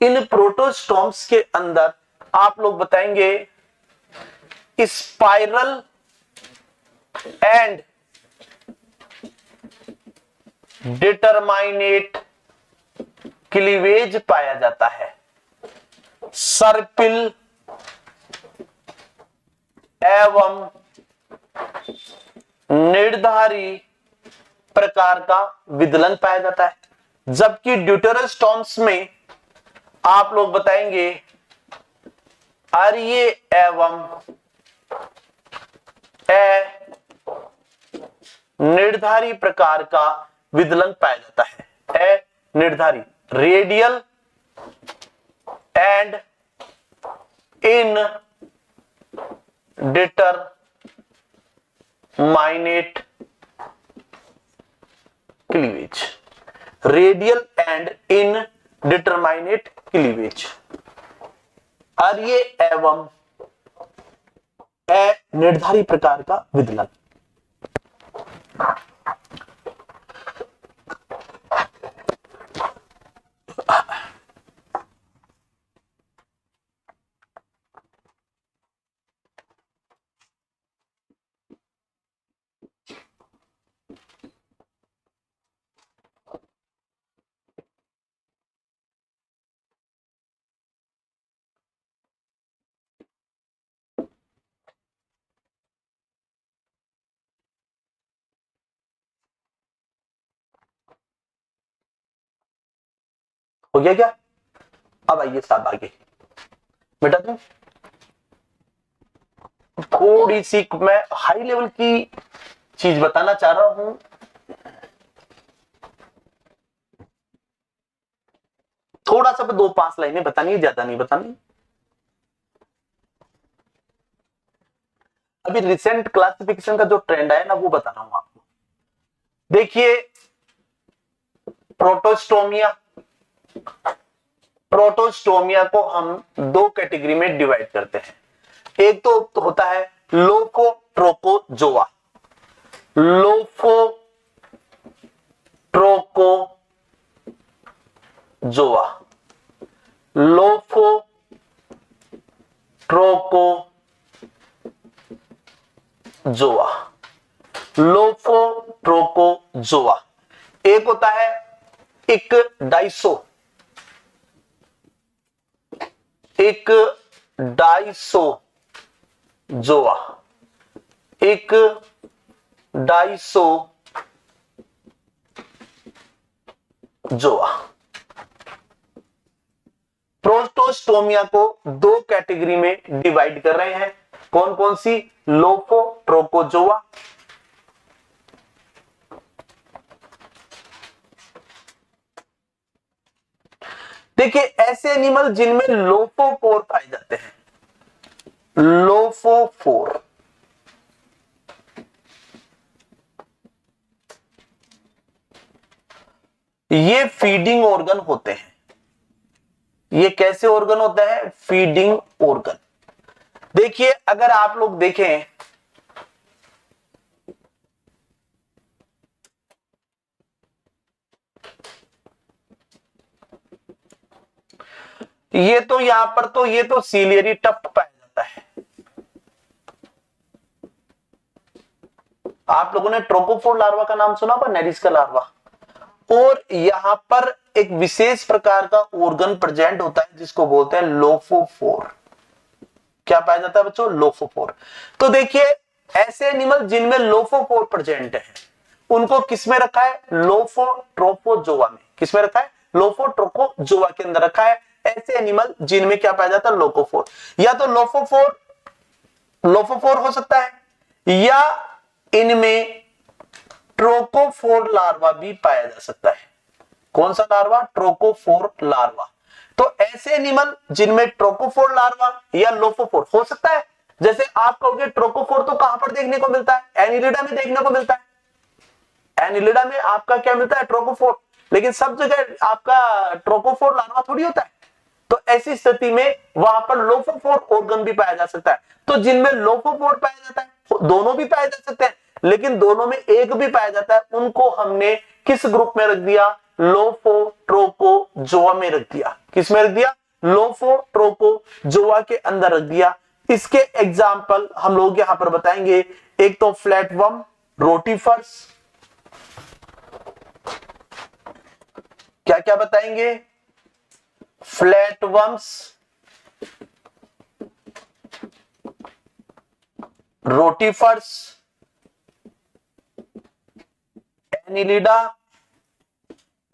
इन प्रोटोस्टोम्स के अंदर आप लोग बताएंगे स्पाइरल एंड डिटरमाइनेट क्लीवेज पाया जाता है। सर्पिल एवं निर्धारी प्रकार का विदलन पाया जाता है। जबकि ड्यूटेरोस्टोम्स में आप लोग बताएंगे आर्य एवं निर्धारी प्रकार का विदलन पाया जाता है। निर्धारी radial and indeterminate cleavage. Radial and indeterminate cleavage. आर्य एवं निर्धारी प्रकार का विदलन। हो गया क्या? अब आइए साहब आगे। बेटा तुम थोड़ी सी मैं हाई लेवल की चीज बताना चाह रहा हूं। थोड़ा सा 2-5 लाइनें बतानी है, ज्यादा नहीं बतानी। अभी रिसेंट क्लासिफिकेशन का जो ट्रेंड है ना वो बता रहा हूं आपको। देखिए प्रोटोस्टोमिया को हम 2 कैटेगरी में डिवाइड करते हैं। एक तो होता है लोफोट्रोकोजोआ। लोफोट्रोकोजोआ लोफोट्रोकोजोआ। एक होता है इकडाइसोजोआ। प्रोटोस्टोमिया को 2 कैटेगरी में डिवाइड कर रहे हैं। कौन कौन सी? लोफो ट्रोकोजोआ, देखिए ऐसे एनिमल जिनमें लोफोफोर पाए जाते हैं, लोफोफोर, ये फीडिंग ऑर्गन होते हैं। ये कैसे ऑर्गन होता है? Feeding organ. देखिए अगर आप लोग देखें, ये तो यहां पर तो ये तो सीलियरी टफ्ट पाया जाता है। आप लोगों ने ट्रोकोफोर लार्वा का नाम सुना होगा, नेरिस का लार्वा। और यहां पर एक विशेष प्रकार का ऑर्गन प्रेजेंट होता है जिसको बोलते हैं लोफोफोर। क्या पाया जाता है बच्चों? लोफोफोर। तो देखिए ऐसे एनिमल जिनमें लोफोफोर प्रेजेंट है उनको किसमें रखा है? लोफोट्रोपोजोआ में। किसमें रखा है? लोफोट्रोपोजोआ के अंदर रखा है ऐसे एनिमल जिनमें क्या पाया जाता है? लोफोफोर। या तो लोफोफोर हो सकता है या इनमें ट्रोकोफोर लार्वा भी पाया जा सकता है। कौन सा लार्वा? Trochophore larva. तो ऐसे एनिमल जिनमें ट्रोकोफोर लार्वा या लोफोफोर हो सकता है। जैसे आप कहोगे ट्रोकोफोर तो कहां पर देखने को मिलता है? एनिलिडा में देखने को मिलता है। एनिलिडा में आपका क्या मिलता है? ट्रोकोफोर। लेकिन सब जगह आपका ट्रोकोफोर लार्वा थोड़ी होता है। तो ऐसी स्थिति में वहां पर लोफोफोर ऑर्गन भी पाया जा सकता है। तो जिनमें लोफोफोर पाया जाता है, दोनों भी पाए जा सकते हैं, लेकिन दोनों में एक भी पाया जाता है, उनको हमने किस ग्रुप में रख दिया? लोफोट्रोकोजोआ में रख दिया। किस में रख दिया? लोफोट्रोकोजोआ के अंदर रख दिया। इसके एग्जाम्पल हम लोग यहां पर बताएंगे। एक तो फ्लैटवर्म, रोटीफर्स, क्या क्या बताएंगे? फ्लैटवर्म्स, रोटीफर्स, एनिलिडा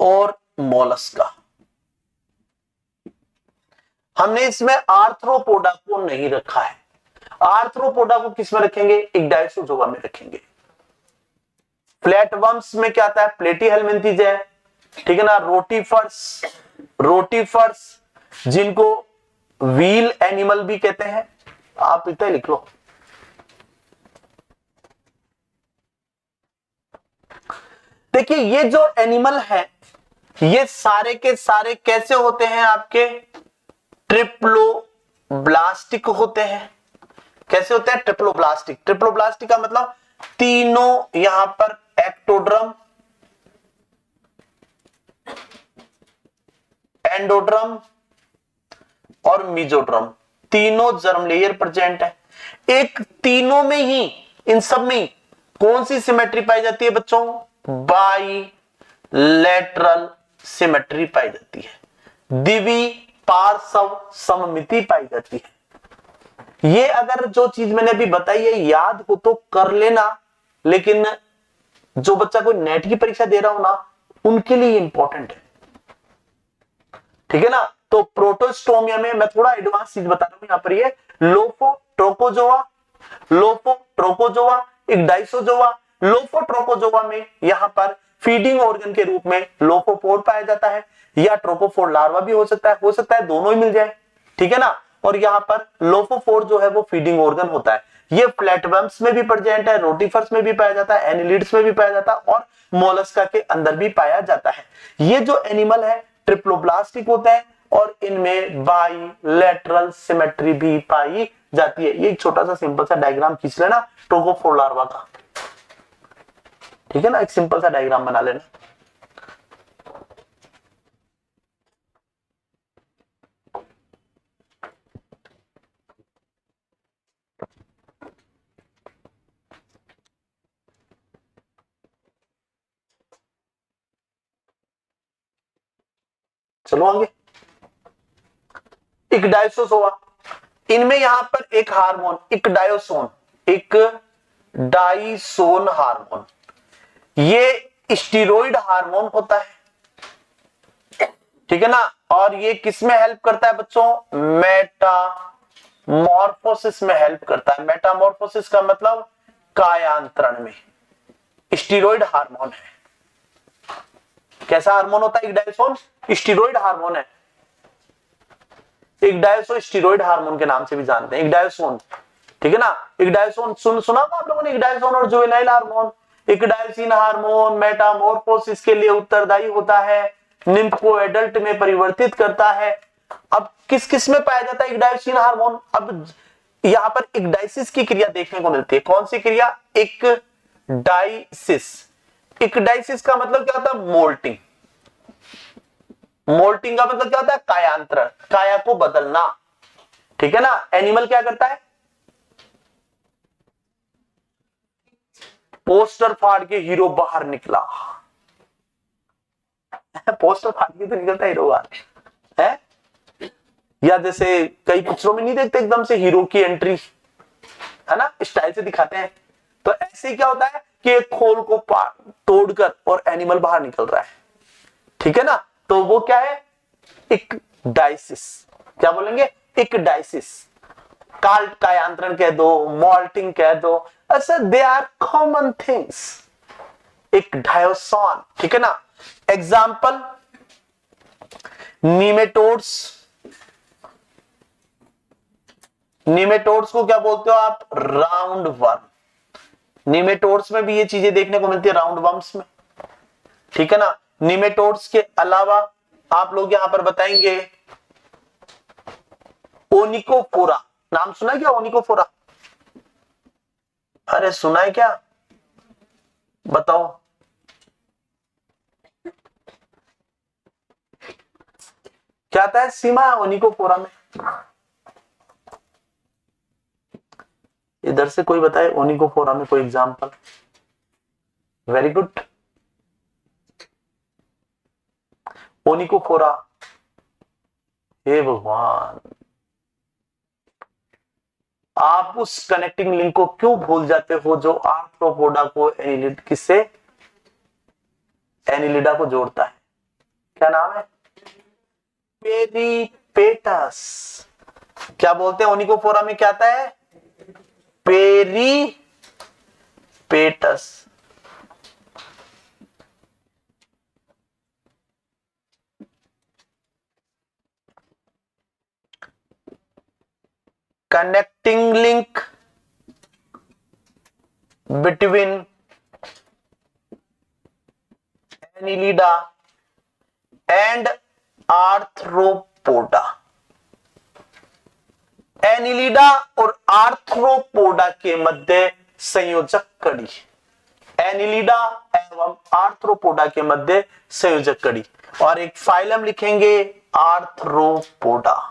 और मोलस्का। हमने इसमें आर्थ्रोपोडा को नहीं रखा है। आर्थ्रोपोडा को किस में रखेंगे? इग्डाइसोजोआ में रखेंगे। फ्लैटवर्म्स में क्या आता है? प्लेटीहेल्मिन्थीज है, ठीक है ना। रोटीफर्स जिनको व्हील एनिमल भी कहते हैं, आप इतना लिख लो। देखिए ये जो एनिमल है ये सारे के सारे कैसे होते हैं? आपके ट्रिप्लोब्लास्टिक होते हैं। कैसे होते हैं? ट्रिप्लोब्लास्टिक। ट्रिप्लोब्लास्टिक का मतलब तीनों यहां पर एक्टोड्रम, एंडोड्रम और मीजोड्रम, तीनों जर्म लेयर प्रेजेंट है। एक तीनों में ही, इन सब में कौन सी सिमेट्री पाई जाती है बच्चों? बाइलेटरल सिमेट्री पाई जाती है। द्विवी पार्श्व सममिति पाई जाती है। ये अगर जो चीज मैंने अभी बताई है याद हो तो कर लेना, लेकिन जो बच्चा कोई नेट की परीक्षा दे रहा हो ना उनके लिए इंपॉर्टेंट है, ठीक है ना। तो प्रोटोस्टोमिया में मैं थोड़ा एडवांस चीज बता रहा हूं। यहां पर ये लोफोट्रोकोजोआ, इग्डाइसोजोआ। लोफोट्रोकोजोआ में यहां पर फीडिंग ऑर्गन के रूप में लोफोफोर पाया जाता है, या ट्रोकोफोर लार्वा भी हो सकता है दोनों ही मिल जाए, ठीक है ना। और यहां पर लोफोफोर जो है वो फीडिंग ऑर्गन होता है। ये फ्लैटवर्म्स में भी प्रेजेंट है, रोटीफर्स में भी पाया जाता है, एनिलिड्स में भी पाया जाता है और मोलस्का के अंदर भी पाया जाता है। ये जो एनिमल है ट्रिप्लोब्लास्टिक होते हैं और इनमें बाइलेटरल सिमेट्री भी पाई जाती है। ये एक छोटा सा सिंपल सा डायग्राम खींच लेना ट्रोकोफोर लार्वा का, ठीक है ना। एक सिंपल सा डायग्राम बना लेना। चलो आगे। इक्डाइसोजोआ, इनमें यहां पर एक हार्मोन इक्डाइसोन हार्मोन, ये स्टीरॉइड हार्मोन होता है, ठीक है ना। और ये किसमें हेल्प करता है बच्चों? मॉर्फोसिस में हेल्प करता है। मेटामॉर्फोसिस का मतलब कायांतरण में। स्टीरॉइड हार्मोन है। कैसा हार्मोन होता है इक्डायसोन? स्टीरॉइड हार्मोन है। इक्डायसोन स्टीरॉइड हार्मोन के नाम से भी जानते हैं, इक्डायसोन। ठीक है ना। इक्डायसोन सुना होगा आप लोगों ने, इक्डायसोन और जुवेनाइल हार्मोन। इक्डायसिन हार्मोन मेटामॉर्फोसिस के लिए उत्तरदायी होता है, निम्फ को एडल्ट में परिवर्तित करता है। अब किस किस में पाया जाता है इक्डायसिन हार्मोन? अब यहां पर इक्डाइसिस की क्रिया देखने को मिलती है। कौन सी क्रिया? इक्डाइसिस। इक्डाइसिस का मतलब क्या होता है? मोल्टिंग। मोल्टिंग का मतलब क्या होता है? कायांतरण, काया को बदलना। ठीक है ना। एनिमल क्या करता है? पोस्टर फाड़ के हीरो बाहर निकला। पोस्टर फाड़ के तो निकलता हीरो बाहर है। या जैसे कई पिक्चरों में नहीं देखते एकदम से हीरो की एंट्री, है ना, स्टाइल से दिखाते हैं। तो ऐसे क्या होता है कि एक खोल को तोड़कर और एनिमल बाहर निकल रहा है। ठीक है ना। तो वो क्या है? इक्डाइसिस। क्या बोलेंगे? इक्डाइसिस। कायांतरण कह दो, मॉल्टिंग कह दो, ऐसा दे आर कॉमन थिंग्स। इक्डायोसॉन। ठीक है ना। एग्जाम्पल नीमेटोड्स। नीमेटोड्स को क्या बोलते हो आप? Round worm. नीमेटोड्स में भी ये चीजें देखने को मिलती है, राउंड वर्म्स में। ठीक है ना। नीमेटोड्स के अलावा आप लोग यहां पर बताएंगे ओनिकोफोरा। नाम सुना है क्या ओनिकोफोरा? अरे सुना है क्या? बताओ। क्या आता है सीमा ओनिकोफोरा में? इधर से कोई बताए ओनिकोफोरा में कोई एग्जांपल। Very good. ओनिकोफोरा। हे भगवान, आप उस कनेक्टिंग लिंक को क्यों भूल जाते हो जो आर्थ्रोपोडा को किससे? एनिलिडा को जोड़ता है। क्या नाम है? पेरीपेटस। क्या बोलते हैं ओनिकोफोरा में क्या आता है? Peripatus. Connecting link between Annelida and arthropoda. Annelida और आर्थ्रोपोडा के मध्य संयोजक कड़ी। एनिलिडा एवं आर्थ्रोपोडा के मध्य संयोजक कड़ी। और एक फाइलम लिखेंगे आर्थ्रोपोडा।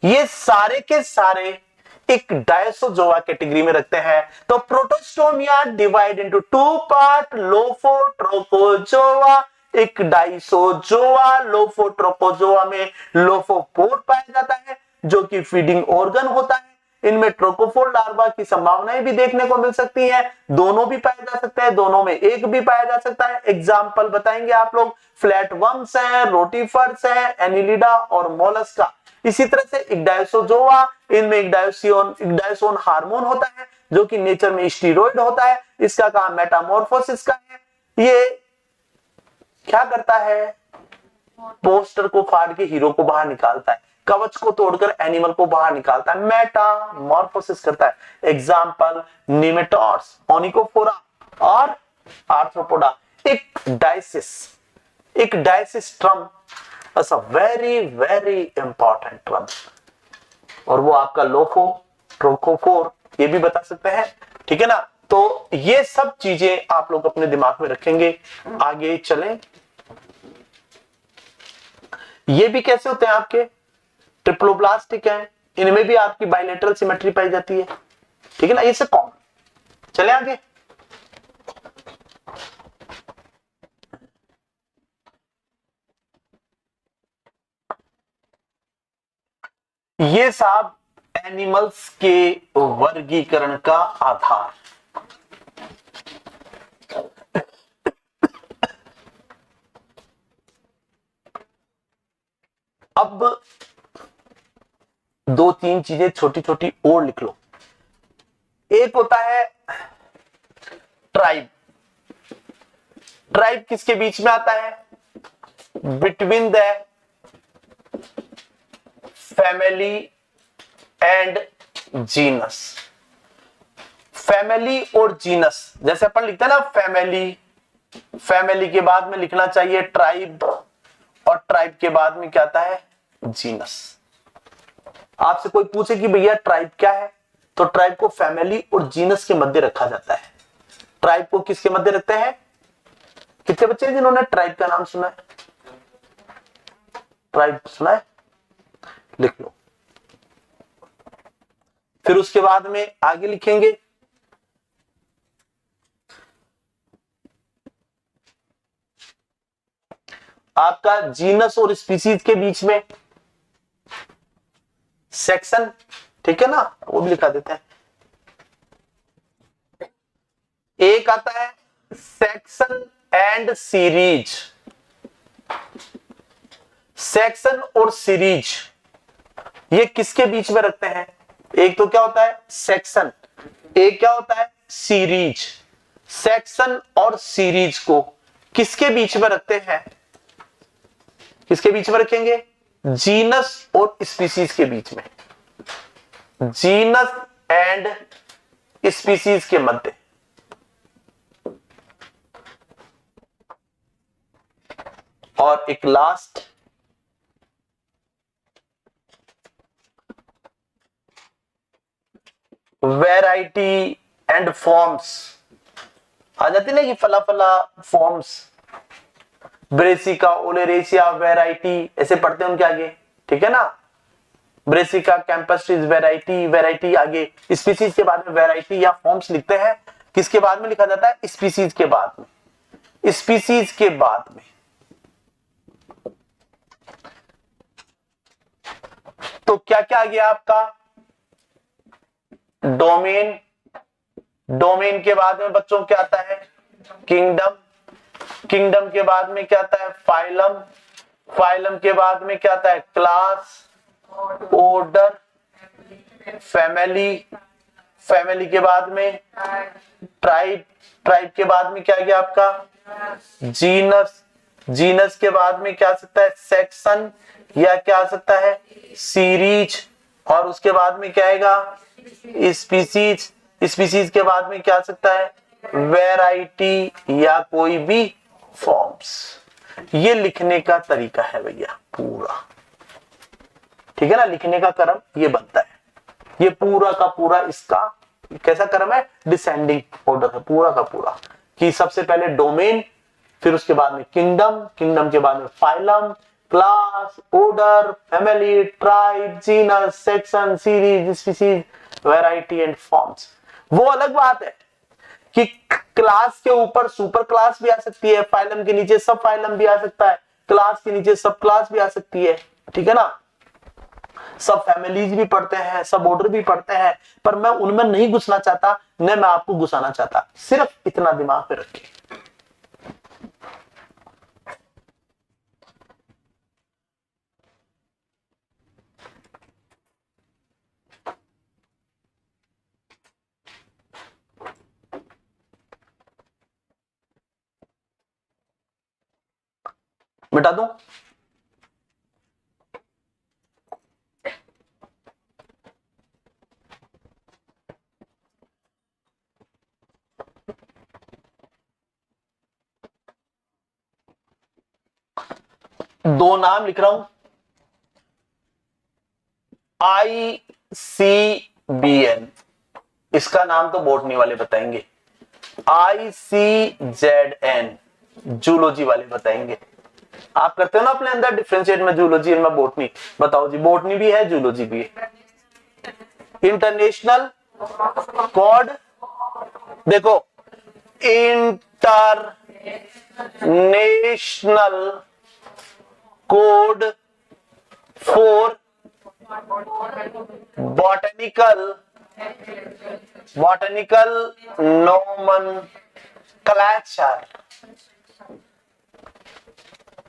ये सारे के सारे एक डायसोजोआ कैटेगरी में रखते हैं। तो Protostomia divide into two part, Lophotrochozoa, Ecdysozoa. लोफोट्रोकोजोआ में लोफोपोर पाया जाता है जो कि फीडिंग ऑर्गन होता है। इनमें ट्रोकोफोर लार्वा की संभावनाएं भी देखने को मिल सकती हैं। दोनों भी पाए जा सकते हैं, दोनों में एक भी पाया जा सकता है। एग्जाम्पल बताएंगे आप लोग। फ्लैट वर्म्स हैं, रोटीफर्स हैं, एनिलिडा और मोलस्का। इसी तरह से इक्डायसोजोआ, इनमें इक्डायसोन हार्मोन होता है जो कि नेचर में स्टीरॉइड होता है। इसका काम मेटामॉर्फोसिस का है। ये क्या करता है? पोस्टर को फाड़ के हीरो को बाहर निकालता है, कवच को तोड़कर एनिमल को बाहर निकालता है, मेटामॉर्फोसिस करता है। एग्जाम्पल निमेटोड्स, ओनिकोफोरा और Arthropoda. Ecdysis term is a very very important term. और वो आपका लोफो ट्रोकोफोर ये भी बता सकते हैं। ठीक है ना। तो ये सब चीजें आप लोग अपने दिमाग में रखेंगे। आगे चलें। ये भी कैसे होते हैं आपके? ट्रिप्लोब्लास्टिक है, इनमें भी आपकी बाइलेटरल सिमेट्री पाई जाती है। ठीक है ना। ये सब कॉमन। चले आगे। ये साहब एनिमल्स के वर्गीकरण का आधार। अब दो तीन चीजें छोटी छोटी और लिख लो। एक होता है ट्राइब। ट्राइब किसके बीच में आता है? Between the family and genus. Family और जीनस, जैसे अपन लिखते हैं ना फैमिली, फैमिली के बाद में लिखना चाहिए ट्राइब, और ट्राइब के बाद में क्या आता है? जीनस। आपसे कोई पूछे कि भैया ट्राइब क्या है, तो ट्राइब को फैमिली और जीनस के मध्य रखा जाता है। ट्राइब को किसके मध्य रखते हैं? कितने बच्चे हैं जिन्होंने ट्राइब का नाम सुना है? ट्राइब सुना है? लिख लो। फिर उसके बाद में आगे लिखेंगे आपका जीनस और स्पीसीज के बीच में सेक्शन, ठीक है ना, वो भी लिखा देते हैं। एक आता है सेक्शन एंड सीरीज। सेक्शन और सीरीज ये किसके बीच में रखते हैं? एक तो क्या होता है सेक्शन, एक क्या होता है सीरीज। सेक्शन और सीरीज को किसके बीच में रखते हैं? किसके बीच में रखेंगे? जीनस और स्पीसीज के बीच में। जीनस एंड स्पीसीज के मध्य। और एक लास्ट वैरायटी एंड फॉर्म्स आ जाती ना, कि फला फला फॉर्म्स, ब्रेसिका, ओलेरेसिया, वैरायटी, ऐसे पढ़ते हैं उनके आगे, ठीक है ना। ब्रेसिका, कैंपस्ट्रिस, वैरायटी, वैरायटी आगे, स्पीसीज के बाद में वैरायटी या फॉर्म्स लिखते हैं। किसके बाद में लिखा जाता है? स्पीसीज के बाद में। स्पीसीज के बाद में तो क्या क्या आ गया आपका? डोमेन। डोमेन के बाद में बच्चों क्या आता है? किंगडम। किंगडम के बाद में क्या आता है? फाइलम। फाइलम के बाद में क्या आता है? Class, order, family. फैमिली के बाद में ट्राइब। ट्राइब के बाद में क्या आ गया आपका? जीनस। जीनस के बाद में क्या आ सकता है? सेक्शन, या क्या आ सकता है? सीरीज। और उसके बाद में क्या आएगा? स्पीसीज। स्पीसीज के बाद में क्या आ सकता है? वैरायटी या कोई भी फॉर्म्स। ये लिखने का तरीका है भैया पूरा, ठीक है ना। लिखने का क्रम ये बनता है। ये पूरा का पूरा इसका कैसा क्रम है? डिसेंडिंग ऑर्डर है पूरा का पूरा, कि सबसे पहले डोमेन, फिर उसके बाद में किंगडम, किंगडम के बाद में phylum, class, order, family, tribe, genus, section, series, species, variety and forms. वो अलग बात है कि क्लास के ऊपर सुपर क्लास भी आ सकती है, फाइलम के नीचे सब फाइलम भी आ सकता है, क्लास के नीचे सब क्लास भी आ सकती है, ठीक है ना। सब फैमिलीज भी पढ़ते हैं, सब ऑर्डर भी पढ़ते हैं, पर मैं उनमें नहीं घुसना चाहता, न मैं आपको घुसाना चाहता। सिर्फ इतना दिमाग पे रखिए। मिटा दूं? दो नाम लिख रहा हूं, ICBN, इसका नाम तो बोटनी वाले बताएंगे। ICZN जूलॉजी वाले बताएंगे। आप करते हो ना अपने अंदर डिफरेंशिएट में जूलॉजी में बोटनी, बताओ जी। बोटनी भी है, जूलॉजी भी है। इंटरनेशनल कोड, देखो international code for botanical nomenclature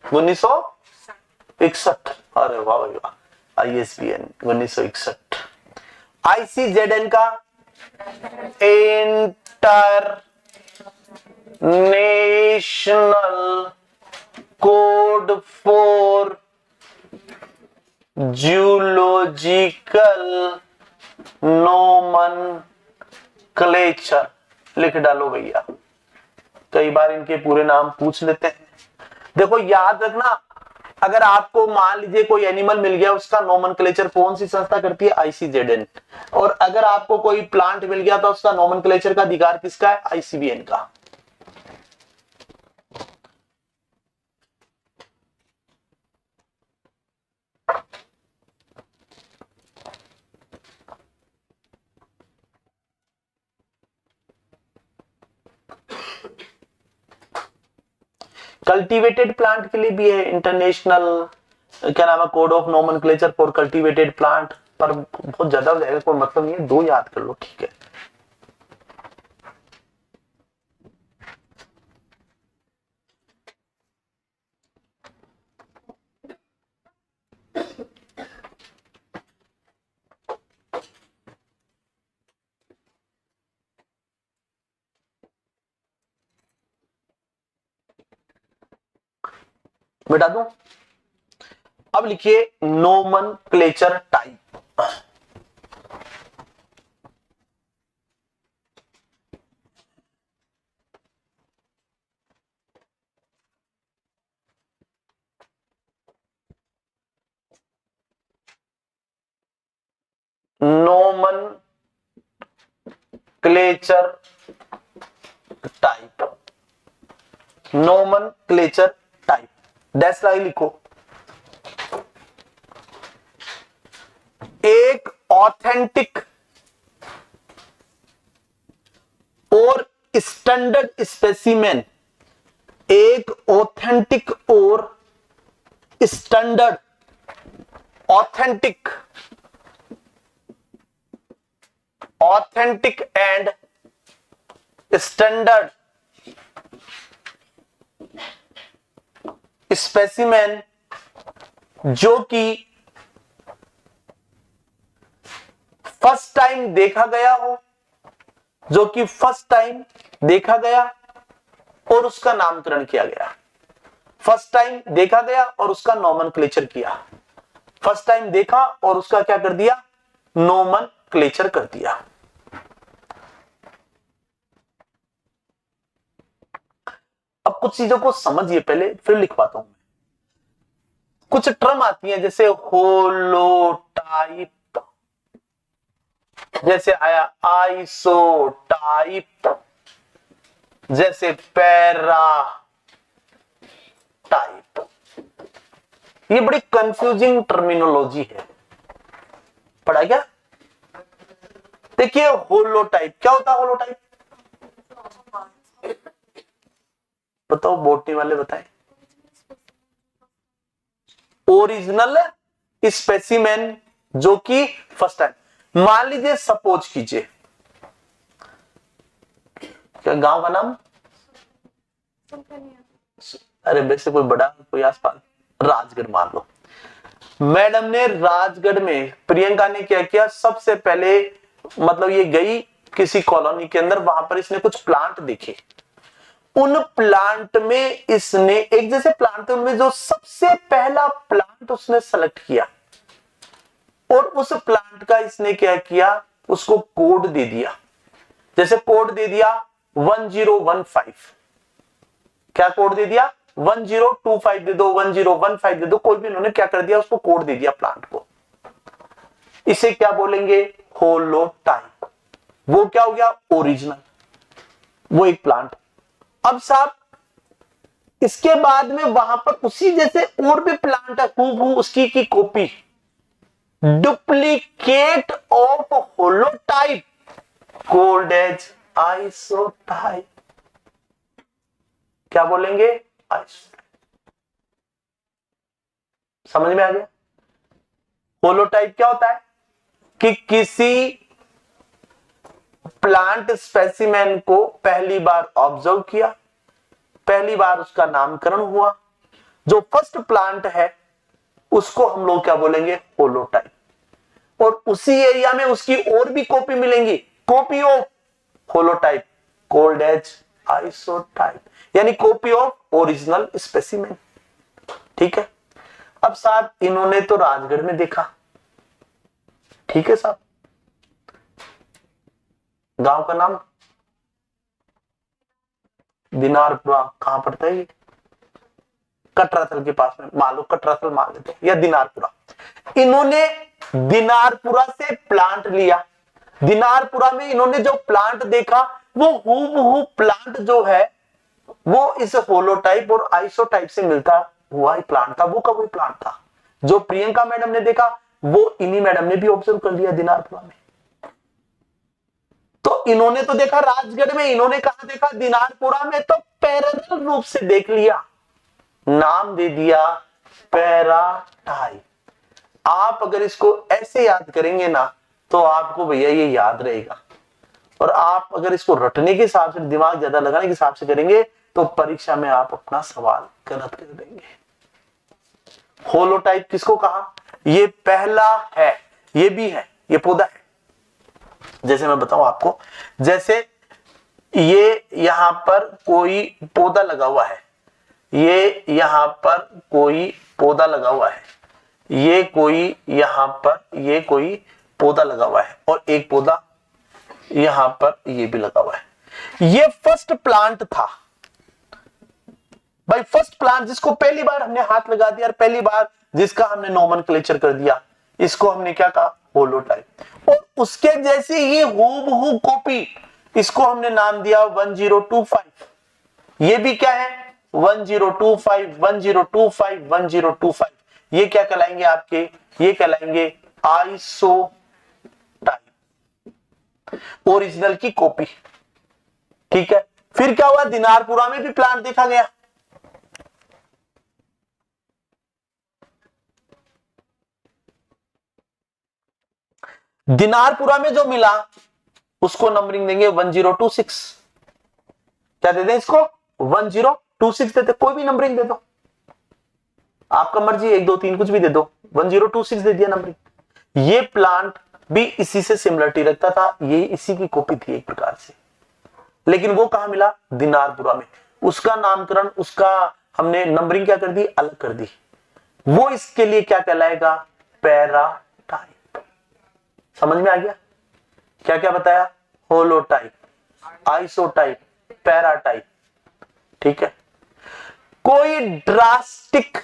1961। अरे वाह भाई वाह, ISBN 1961। ICZN का international code for zoological nomenclature. लिख डालो भैया, कई बार इनके पूरे नाम पूछ लेते हैं। देखो याद रखना, अगर आपको मान लीजिए कोई एनिमल मिल गया, उसका नोमेनक्लेचर कौन सी संस्था करती है? ICZN। और अगर आपको कोई प्लांट मिल गया तो उसका नोमेनक्लेचर का अधिकार किसका है? ICBN का। कल्टीवेटेड प्लांट के लिए भी है इंटरनेशनल, क्या नाम है, code of nomenclature for cultivated plant, पर बहुत ज्यादा हो जाएगा, कोई मतलब नहीं है, 2 याद कर लो, ठीक है। मिटा दूं? अब लिखिए nomenclature type. Nomenclature type, nomenclature type, dash line लिखो। एक ऑथेंटिक और स्टैंडर्ड स्पेसिमेन, एक ऑथेंटिक और standard, authentic and standard specimen जो कि फर्स्ट टाइम देखा गया हो, जो कि फर्स्ट टाइम देखा गया और उसका नामकरण किया गया। फर्स्ट टाइम देखा गया और उसका नोमेनक्लेचर किया। फर्स्ट टाइम देखा और उसका क्या कर दिया? नोमेनक्लेचर कर दिया। अब कुछ चीजों को समझिए पहले, फिर लिखवाता हूं मैं। कुछ टर्म आती हैं जैसे होलोटाइप, जैसे आया आइसोटाइप, जैसे पैरा टाइप। ये बड़ी कंफ्यूजिंग टर्मिनोलॉजी है, पढ़ा क्या? देखिए होलोटाइप क्या होता है? होलोटाइप बताओ, बोटनी वाले बताएं। ओरिजिनल स्पेसिमेन जो कि फर्स्ट टाइम, मान लीजिए सपोज कीजिए, क्या गांव का नाम? अरे वैसे कोई बड़ा, कोई आसपास, राजगढ़ मान लो। मैडम ने राजगढ़ में, प्रियंका ने क्या किया, सबसे पहले मतलब ये गई किसी कॉलोनी के अंदर, वहां पर इसने कुछ प्लांट देखे। उन प्लांट में इसने, एक जैसे प्लांट उनमें जो सबसे पहला प्लांट उसने सेलेक्ट किया और उस प्लांट का इसने क्या किया, उसको कोड दे दिया। जैसे कोड दे दिया 1015, क्या कोड दे दिया? 1025 दे दो, 1015 दे दो, कोई भी उन्होंने क्या कर दिया, उसको कोड दे दिया प्लांट को। इसे क्या बोलेंगे? होलोटाइप। वो क्या हो गया? ओरिजिनल, वो एक प्लांट। अब साहब इसके बाद में वहां पर उसी जैसे और भी प्लांट है, हूबहू उसकी की copy, duplicate of holotype called as isotype. क्या बोलेंगे? समझ में आ गया? होलोटाइप क्या होता है कि किसी प्लांट स्पेसिमेन को पहली बार ऑब्जर्व किया, पहली बार उसका नामकरण हुआ, जो फर्स्ट प्लांट है उसको हम लोग क्या बोलेंगे? होलोटाइप। और उसी एरिया में उसकी और भी कॉपी मिलेंगी, copy of holotype called as isotype, यानी कॉपी ऑफ ओरिजिनल स्पेसिमेन। ठीक है। अब साहब इन्होंने तो राजगढ़ में देखा, ठीक है साहब, गांव का नाम दिनारपुरा, कहां पड़ता है ये? कटराथल के पास में, मान लो कटराथल मान लेते हैं, या दिनारपुरा। इन्होंने दिनारपुरा से प्लांट लिया, दिनारपुरा में इन्होंने जो प्लांट देखा वो हूबहू प्लांट जो है वो इस होलोटाइप और आइसोटाइप से मिलता हुआ ही प्लांट था। वो का वही प्लांट था जो प्रियंका मैडम ने देखा, वो इन्हीं मैडम ने भी ऑब्जर्व कर लिया दिनारपुरा में। तो इन्होंने तो देखा राजगढ़ में, इन्होंने कहा देखा दिनारपुरा में, तो पैरेलल रूप से देख लिया, नाम दे दिया पैराटाइप। आप अगर इसको ऐसे याद करेंगे ना तो आपको भैया ये याद रहेगा। और आप अगर इसको रटने के हिसाब से, दिमाग ज्यादा लगाने के हिसाब से करेंगे तो परीक्षा में आप अपना सवाल गलत कर देंगे। होलोटाइप किसको कहा? ये पहला है, ये भी है, ये पौधा है। जैसे मैं बताऊं आपको, जैसे ये यहां पर कोई पौधा लगा हुआ है, ये यहां पर कोई पौधा लगा हुआ है, ये कोई यहां पर ये कोई पौधा लगा हुआ है, और एक पौधा यहां पर ये भी लगा हुआ है। ये फर्स्ट प्लांट था भाई, फर्स्ट प्लांट जिसको पहली बार हमने हाथ लगा दिया और पहली बार जिसका हमने नोमेनक्लेचर कर दिया, इसको हमने क्या कहा? होलोटाइप। और उसके जैसे ये हूबहू कॉपी, इसको हमने नाम दिया 1025। ये भी क्या है? 1025 1025 1025। ये क्या कहलाएंगे आपके? ये कहलाएंगे आइसोटाइप, ओरिजिनल की कॉपी। ठीक है। फिर क्या हुआ? दिनारपुरा में भी प्लांट देखा गया, दिनारपुरा में जो मिला उसको नंबरिंग देंगे 1026। क्या दे दें इसको? 1026 देते, कोई भी नंबरिंग दे दो, आपका मर्जी, 1 2 3 कुछ भी दे दो, 1026 दे दिया नंबरिंग। ये प्लांट भी इसी से सिमिलरिटी रखता था, ये इसी की कॉपी थी एक प्रकार से, लेकिन वो कहां मिला? दिनारपुरा में। उसका नामकरण, उसका हमने नंबरिंग क्या कर दी? अलग कर दी। वो इसके लिए क्या कहलाएगा? पैराटाइप। समझ में आ गया? क्या क्या बताया? Holotype, isotype, paratype. ठीक है। कोई ड्रास्टिक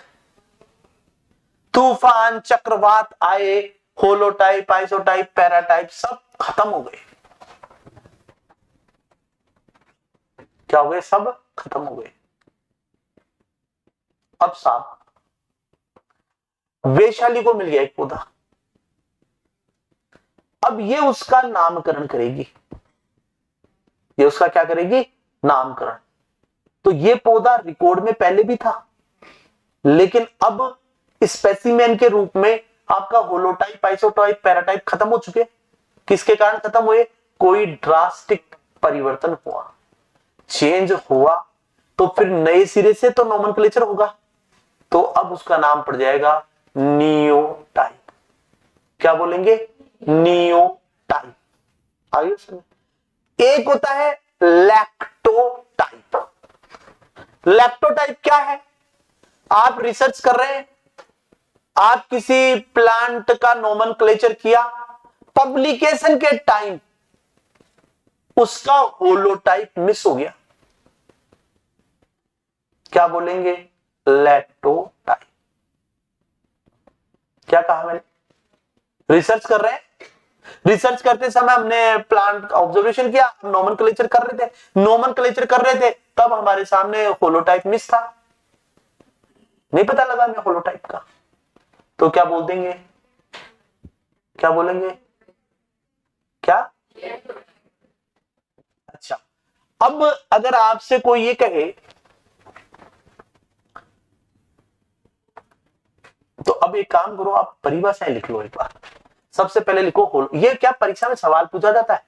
तूफान, चक्रवात आए, होलोटाइप, आइसोटाइप, पैराटाइप सब खत्म हो गए। क्या हो गए? सब खत्म हो गए। अब साहब वैशाली को मिल गया एक पौधा, अब ये उसका नामकरण करेगी, ये उसका क्या करेगी? नामकरण। तो ये पौधा रिकॉर्ड में पहले भी था, लेकिन अब स्पेसिमेन के रूप में आपका होलोटाइप, आइसोटाइप, पैराटाइप खत्म हो चुके। किसके कारण खत्म हुए? कोई ड्रास्टिक परिवर्तन हुआ, चेंज हुआ, तो फिर नए सिरे से तो नोमेनक्लेचर होगा, तो अब उसका नाम पड़ जाएगा नियोटाइप। क्या बोलेंगे? नियोटाइप। आइए सुनिए। एक होता है लैक्टोटाइप। लैक्टोटाइप क्या है? आप रिसर्च कर रहे हैं, आप किसी प्लांट का नोमेनक्लेचर किया, पब्लिकेशन के टाइम उसका होलोटाइप मिस हो गया, क्या बोलेंगे? लैक्टोटाइप। क्या कहा मैंने? रिसर्च कर रहे हैं, रिसर्च करते समय हमने प्लांट ऑब्जर्वेशन किया, हम नोमेनक्लेचर कर रहे थे, नोमेनक्लेचर कर रहे थे, तब हमारे सामने होलोटाइप मिस था, नहीं पता लगा हमें होलोटाइप का, तो क्या बोल देंगे? क्या बोलेंगे? क्या? अच्छा, अब अगर आपसे कोई ये कहे, तो अब एक काम करो, आप परिभाषाएं लिख लो एक बार। सबसे पहले लिखो ये क्या परीक्षा में सवाल पूछा जाता है,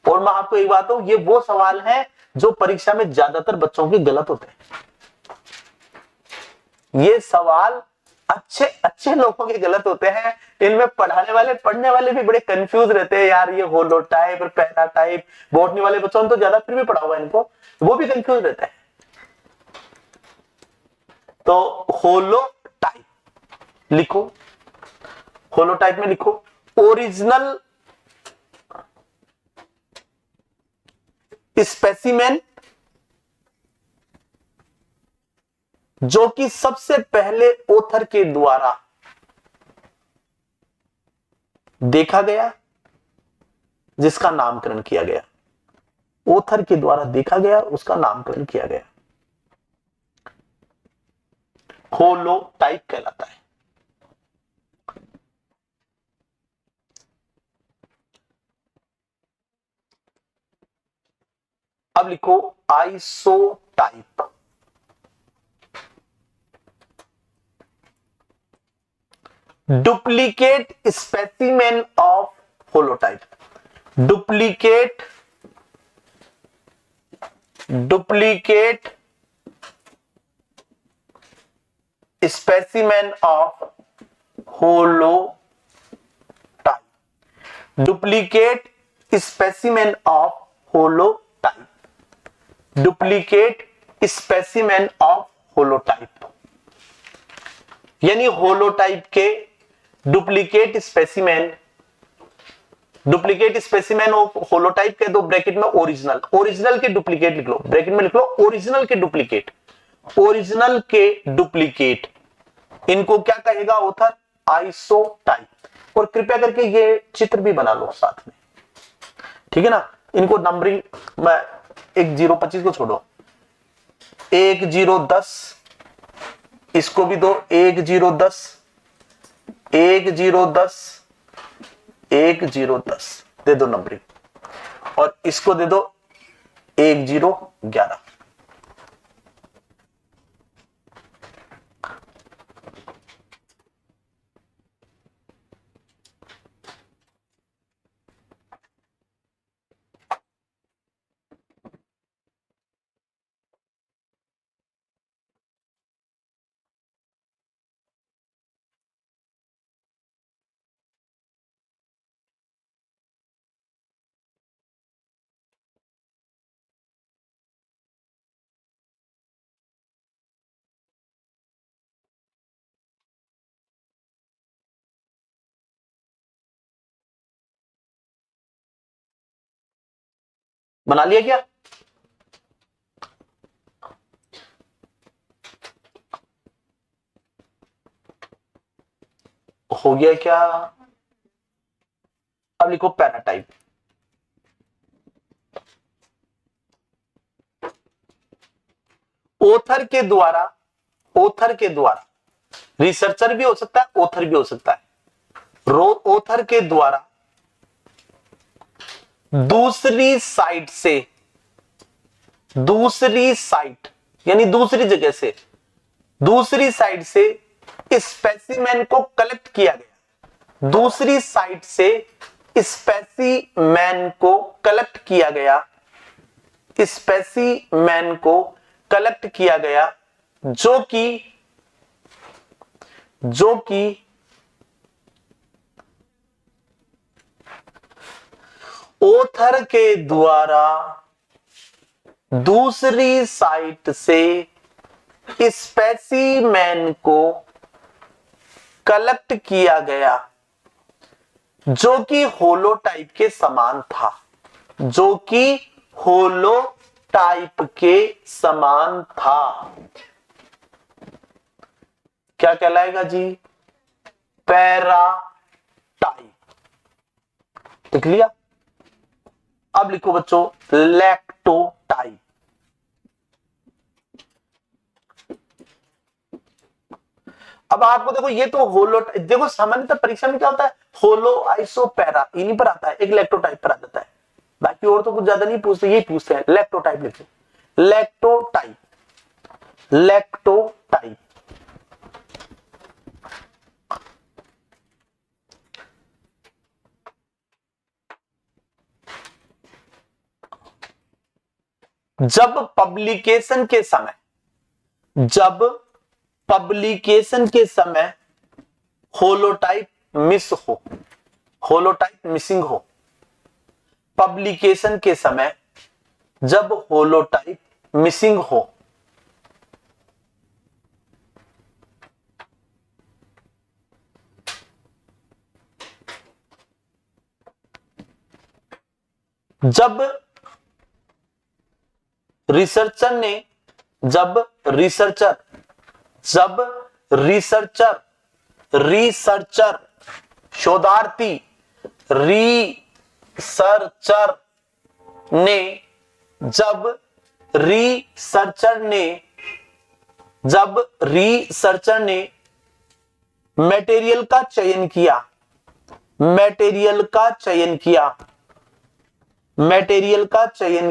और मैं आपको एक बात हूं, ये वो सवाल है जो परीक्षा में ज्यादातर बच्चों के गलत होते हैं। ये सवाल अच्छे अच्छे लोगों के गलत होते हैं, इनमें पढ़ाने वाले पढ़ने वाले भी बड़े कंफ्यूज रहते हैं यार, ये होलोटाइप और पैराटाइप। बॉटनी वाले बच्चों ने तो ज्यादा फिर भी पढ़ा हुआ है इनको, वो भी कंफ्यूज रहता है। तो होलोटाइप लिखो, होलोटाइप में लिखो ओरिजिनल स्पेसिमेन जो कि सबसे पहले ऑथर के द्वारा देखा गया, जिसका नामकरण किया गया, ऑथर के द्वारा देखा गया, उसका नामकरण किया गया, होलोटाइप कहलाता है। अब लिखो isotype. Duplicate specimen of holotype. Duplicate specimen of holotype. Duplicate specimen of holotype. Duplicate specimen of holotype, यानी होलोटाइप के डुप्लीकेट स्पेसिमेन ऑफ होलोटाइप के दो ब्रैकेट में ओरिजिनल, ओरिजिनल के डुप्लीकेट लिख लो, ब्रैकेट में लिख लो ओरिजिनल के डुप्लीकेट, ओरिजिनल के डुप्लीकेट, इनको क्या कहेगा ऑथर? आइसोटाइप। और कृपया करके ये चित्र भी बना लो साथ में, ठीक है ना। इनको नंबरिंग में 1 0 25 को छोड़ो, 1 0 10, इसको भी दो 1 0 10, 1 0 10, 1 0 10 दे दो नंबरिंग, और इसको दे दो 1 0 11। बना लिया क्या? हो गया क्या? अब लिखो पैराटाइप। ऑथर के द्वारा, ऑथर के द्वारा, रिसर्चर भी हो सकता है, ऑथर भी हो सकता है, ऑथर के द्वारा दूसरी साइट से, दूसरी साइट यानी दूसरी जगह से, दूसरी साइट से स्पेसिमेन को कलेक्ट किया गया, दूसरी साइट से स्पेसिमेन को कलेक्ट किया गया, स्पेसिमेन को कलेक्ट किया गया, जो कि ऑथर के द्वारा दूसरी साइट से स्पेसिमेन को कलेक्ट किया गया, जो कि होलोटाइप के समान था, जो कि होलोटाइप के समान था, क्या कहलाएगा जी? पैराटाइप। लिख लिया? अब लिखो बच्चों लैक्टोटाइप। अब आपको देखो ये तो होलो, देखो सामान्यतः परीक्षा में क्या होता है, होलो आइसो पैरा इन्हीं पर आता है, एक लैक्टोटाइप पर आ जाता है, बाकी और तो कुछ ज्यादा नहीं पूछते, यही पूछते हैं। लैक्टोटाइप लिखो, लैक्टोटाइप, लैक्टोटाइप। जब पब्लिकेशन के समय होलोटाइप मिस हो, होलोटाइप मिसिंग हो। पब्लिकेशन के समय जब होलोटाइप मिसिंग हो, जब रिसर्चर शोधार्थी रिसर्चर ने मटेरियल का चयन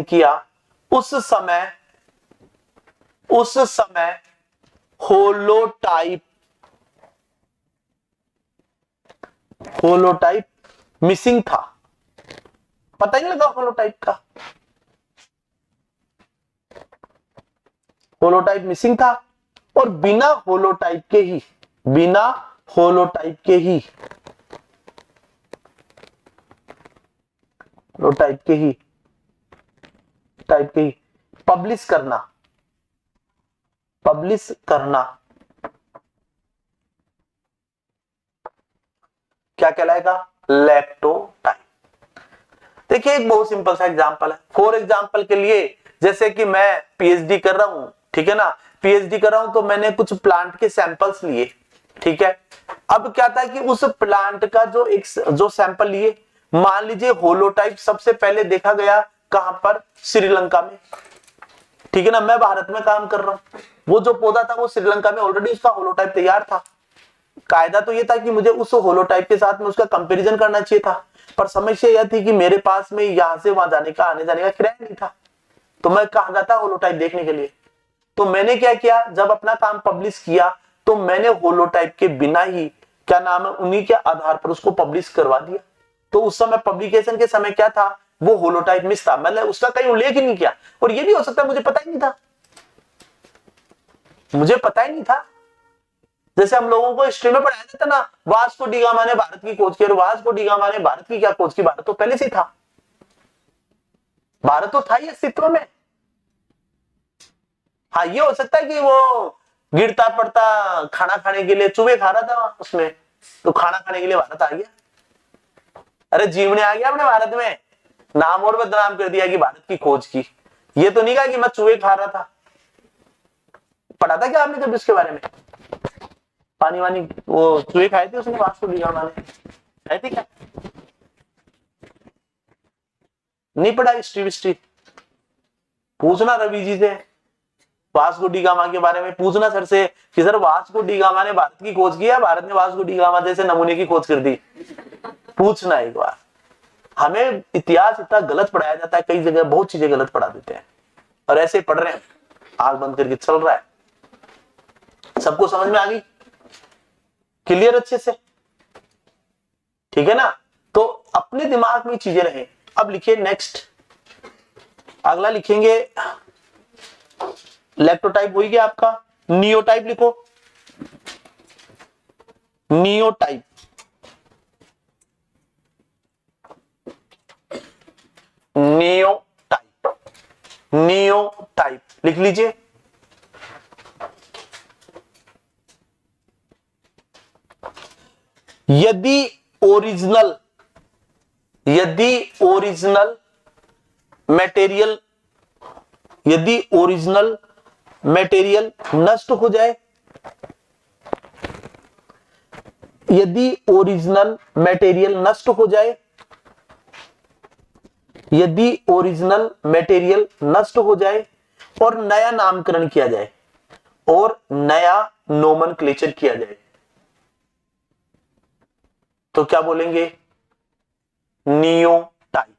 किया, उस समय होलोटाइप मिसिंग था। पता ही नहीं लगा होलोटाइप का, होलोटाइप मिसिंग था। और बिना होलोटाइप के ही पब्लिश करना क्या कहलाएगा? लैक्टोटाइप। देखिए एक बहुत सिंपल सा एग्जांपल है। फॉर एग्जांपल के लिए, जैसे कि मैं पीएचडी कर रहा हूं, ठीक है ना, पीएचडी कर रहा हूं तो मैंने कुछ प्लांट के सैंपल्स लिए, ठीक है। अब क्या था कि उस प्लांट का जो सैंपल लिए, मान लीजिए होलोटाइप सबसे पहले देखा गया कहां पर? श्रीलंका में, ठीक है ना। मैं भारत में काम कर रहा हूं, वो जो पौधा था वो श्रीलंका में ऑलरेडी उसका होलोटाइप तैयार था। कायदा तो ये था कि मुझे उस होलोटाइप के साथ में उसका कंपैरिजन करना चाहिए था, पर समस्या यह थी कि मेरे पास में यहां से वहां जाने का, आने जाने का किराया नहीं था, तो मैं कहां जाता होलोटाइप देखने के लिए। तो मैंने क्या किया, जब अपना काम पब्लिश किया तो मैंने होलोटाइप के बिना ही, क्या नाम है, उन्हीं के आधार पर उसको पब्लिश करवा दिया। तो उस समय पब्लिकेशन के समय क्या था, वो होलोटाइप मिस था, मतलब उसका कहीं उल्लेख ही नहीं किया। और ये भी हो सकता है मुझे पता ही नहीं था, जैसे हम लोगों को हिस्ट्री में पढ़ाया जाता ना, वास्को डी गामा ने भारत की खोज की, और वास्को डी गामा ने भारत की क्या खोज की? भारत तो पहले से ही था, भारत तो था ही अस्तित्व में। हाँ, ये हो सकता है कि वो गिरता पड़ता खाना खाने के लिए चूहे खा रहा था उसमें, तो खाना खाने के लिए भारत आ गया। अरे जीवने आ गया अपने भारत में, नाम और बदनाम कर दिया कि भारत की खोज की। ये तो नहीं कहा कि मैं चूहे खा रहा था। पढ़ा था क्या आपने कभी इसके बारे में? पानी वानी वो चूहे खाए थे उसने, वास्को डी गामा ने खाए थे क्या? नहीं पढ़ा हिस्ट्री? पूछना रवि जी से वास्को डी गामा के बारे में, पूछना सर से कि सर वास्को डी गामा ने भारत की खोज की है, भारत ने वास्को डी गामा जैसे नमूने की खोज कर दी? पूछना एक बार। हमें इतिहास इतना गलत पढ़ाया जाता है, कई जगह बहुत चीजें गलत पढ़ा देते हैं, और ऐसे पढ़ रहे हैं, आंख बंद करके चल रहा है। सबको समझ में आ गई? क्लियर अच्छे से? ठीक है ना। तो अपने दिमाग में चीजें रहे। अब लिखिए नेक्स्ट, अगला लिखेंगे लैक्टोटाइप हो गया आपका। नियोटाइप लिखो, नियोटाइप। नियोटाइप लिख लीजिए। यदि ओरिजिनल मटेरियल नष्ट हो जाए, और नया नामकरण किया जाए, और नया नोमेनक्लेचर किया जाए, तो क्या बोलेंगे? नियोटाइप।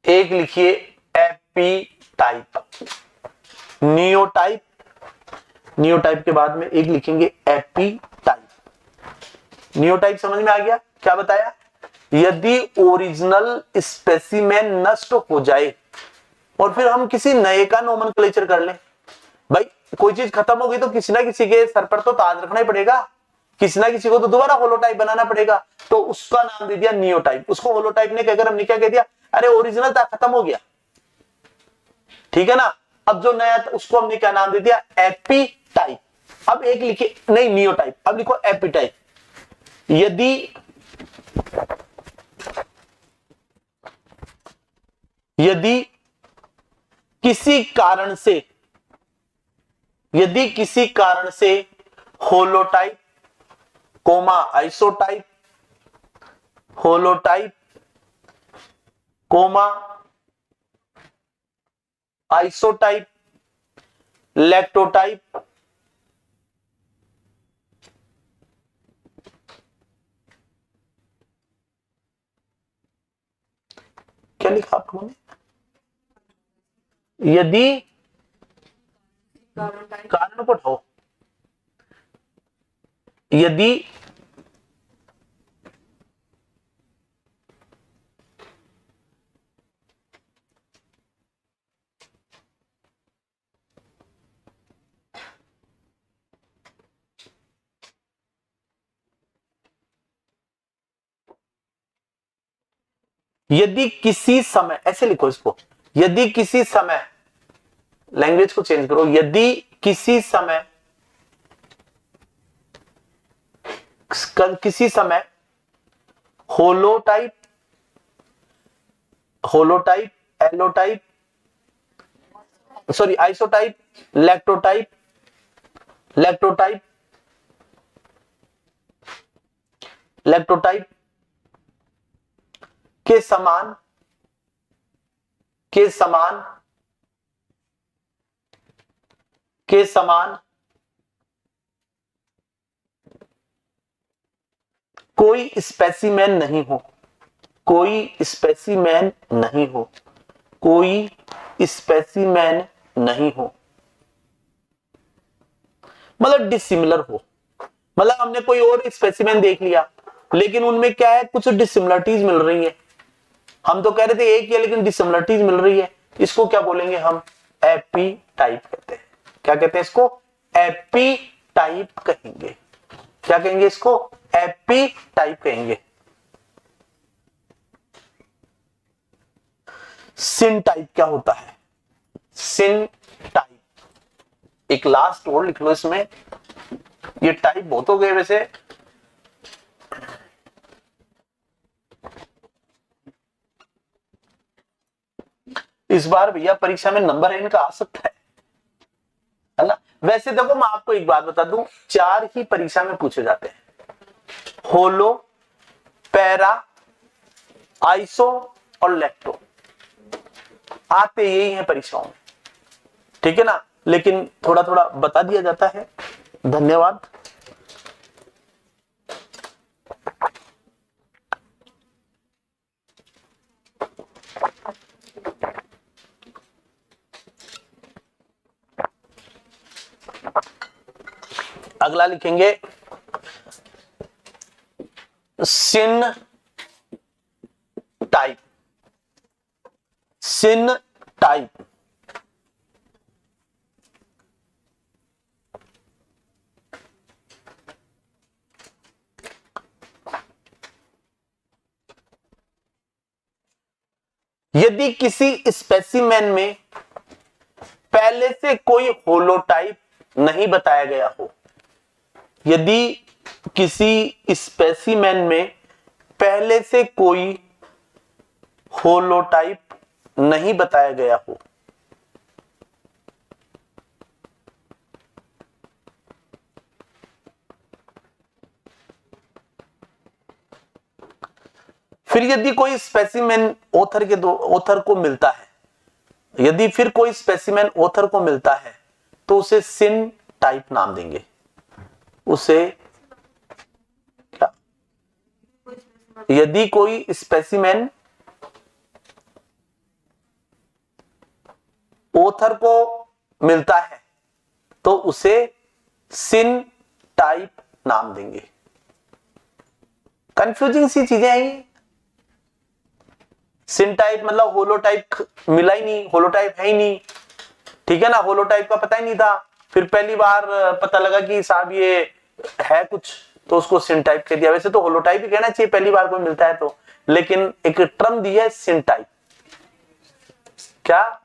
एक लिखिए एपीटाइप। नियोटाइप के बाद में एक लिखेंगे एपीटाइप। नियोटाइप समझ में आ गया? क्या बताया? यदि ओरिजिनल स्पेसिमेन नष्ट हो जाए और फिर हम किसी नए का नोमेनक्लेचर कर लें। भाई कोई चीज खत्म हो गई तो किसी ना किसी के सर पर तो ताज रखना ही पड़ेगा, किसी ना किसी को तो दोबारा होलोटाइप बनाना पड़ेगा। तो उसका नाम दे दिया नियोटाइप। उसको होलोटाइप ने कहकर हमने क्या कह दिया, अरे ओरिजिनल था, खत्म हो गया, ठीक है ना। अब जो नया था उसको हमने क्या नाम दे दिया, एपीटाइप। अब एक लिखे नहीं नियोटाइप, अब लिखो एपीटाइप। यदि किसी कारण से holotype comma isotype, holotype comma isotype, lectotype, क्या लिखा आप लोगों ने, यदि कारण को उठाओ, यदि किसी समय, ऐसे लिखो इसको, यदि किसी समय, लैंग्वेज को चेंज करो, यदि किसी समय होलोटाइप, एलोटाइप, सॉरी आइसोटाइप, लैक्टोटाइप के समान कोई स्पेसिमेन नहीं हो, मतलब डिसिमिलर हो, मतलब हमने कोई और स्पेसिमेन देख लिया लेकिन उनमें क्या है, कुछ डिसिमिलरिटीज मिल रही है। हम तो कह रहे थे एक ही है लेकिन डिसिमिलरिटीज मिल रही है, इसको क्या बोलेंगे हम, एपीटाइप कहते हैं। क्या कहते हैं इसको, एपीटाइप कहेंगे। क्या कहेंगे इसको, एपीटाइप कहेंगे। सिन टाइप क्या होता है, सिन टाइप, एक लास्ट वर्ड लिख लो इसमें, ये टाइप बहुत हो गए वैसे। इस बार भैया परीक्षा में नंबर इनका आ सकता है ना। वैसे देखो मैं आपको एक बात बता दूं, 4 ही परीक्षा में पूछे जाते हैं, होलो, पैरा, आइसो और लैक्टो, आते यही है परीक्षाओं में, ठीक है ना। लेकिन थोड़ा थोड़ा बता दिया जाता है। धन्यवाद। अगला लिखेंगे सिन टाइप, सिन टाइप। यदि किसी स्पेसिमेन में पहले से कोई होलोटाइप नहीं बताया गया हो, यदि किसी स्पेसिमेन में पहले से कोई होलोटाइप नहीं बताया गया हो, फिर यदि कोई स्पेसिमेन ऑथर को मिलता है, यदि फिर कोई स्पेसिमेन ऑथर को मिलता है तो उसे सिन टाइप नाम देंगे। उसे क्या, यदि कोई स्पेसिमेन ऑथर को मिलता है तो उसे सिन टाइप नाम देंगे। कंफ्यूजिंग सी चीजें आई। सिन टाइप मतलब होलोटाइप मिला ही नहीं, होलोटाइप है ही नहीं, ठीक है ना, होलोटाइप का पता ही नहीं था, फिर पहली बार पता लगा कि साहब ये है कुछ, तो उसको सिनटाइप कह दिया। वैसे तो होलोटाइप ही कहना चाहिए पहली बार कोई मिलता है तो, लेकिन एक टर्म दी है सिनटाइप। क्या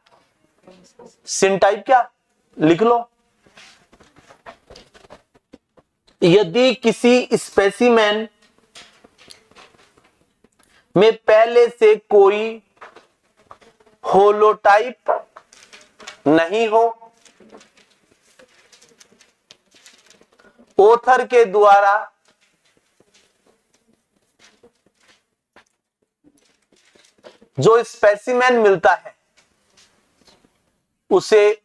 सिनटाइप, क्या लिख लो। यदि किसी स्पेसिमेन में पहले से कोई होलोटाइप नहीं हो, ऑथर के द्वारा जो स्पेसिमेन मिलता है उसे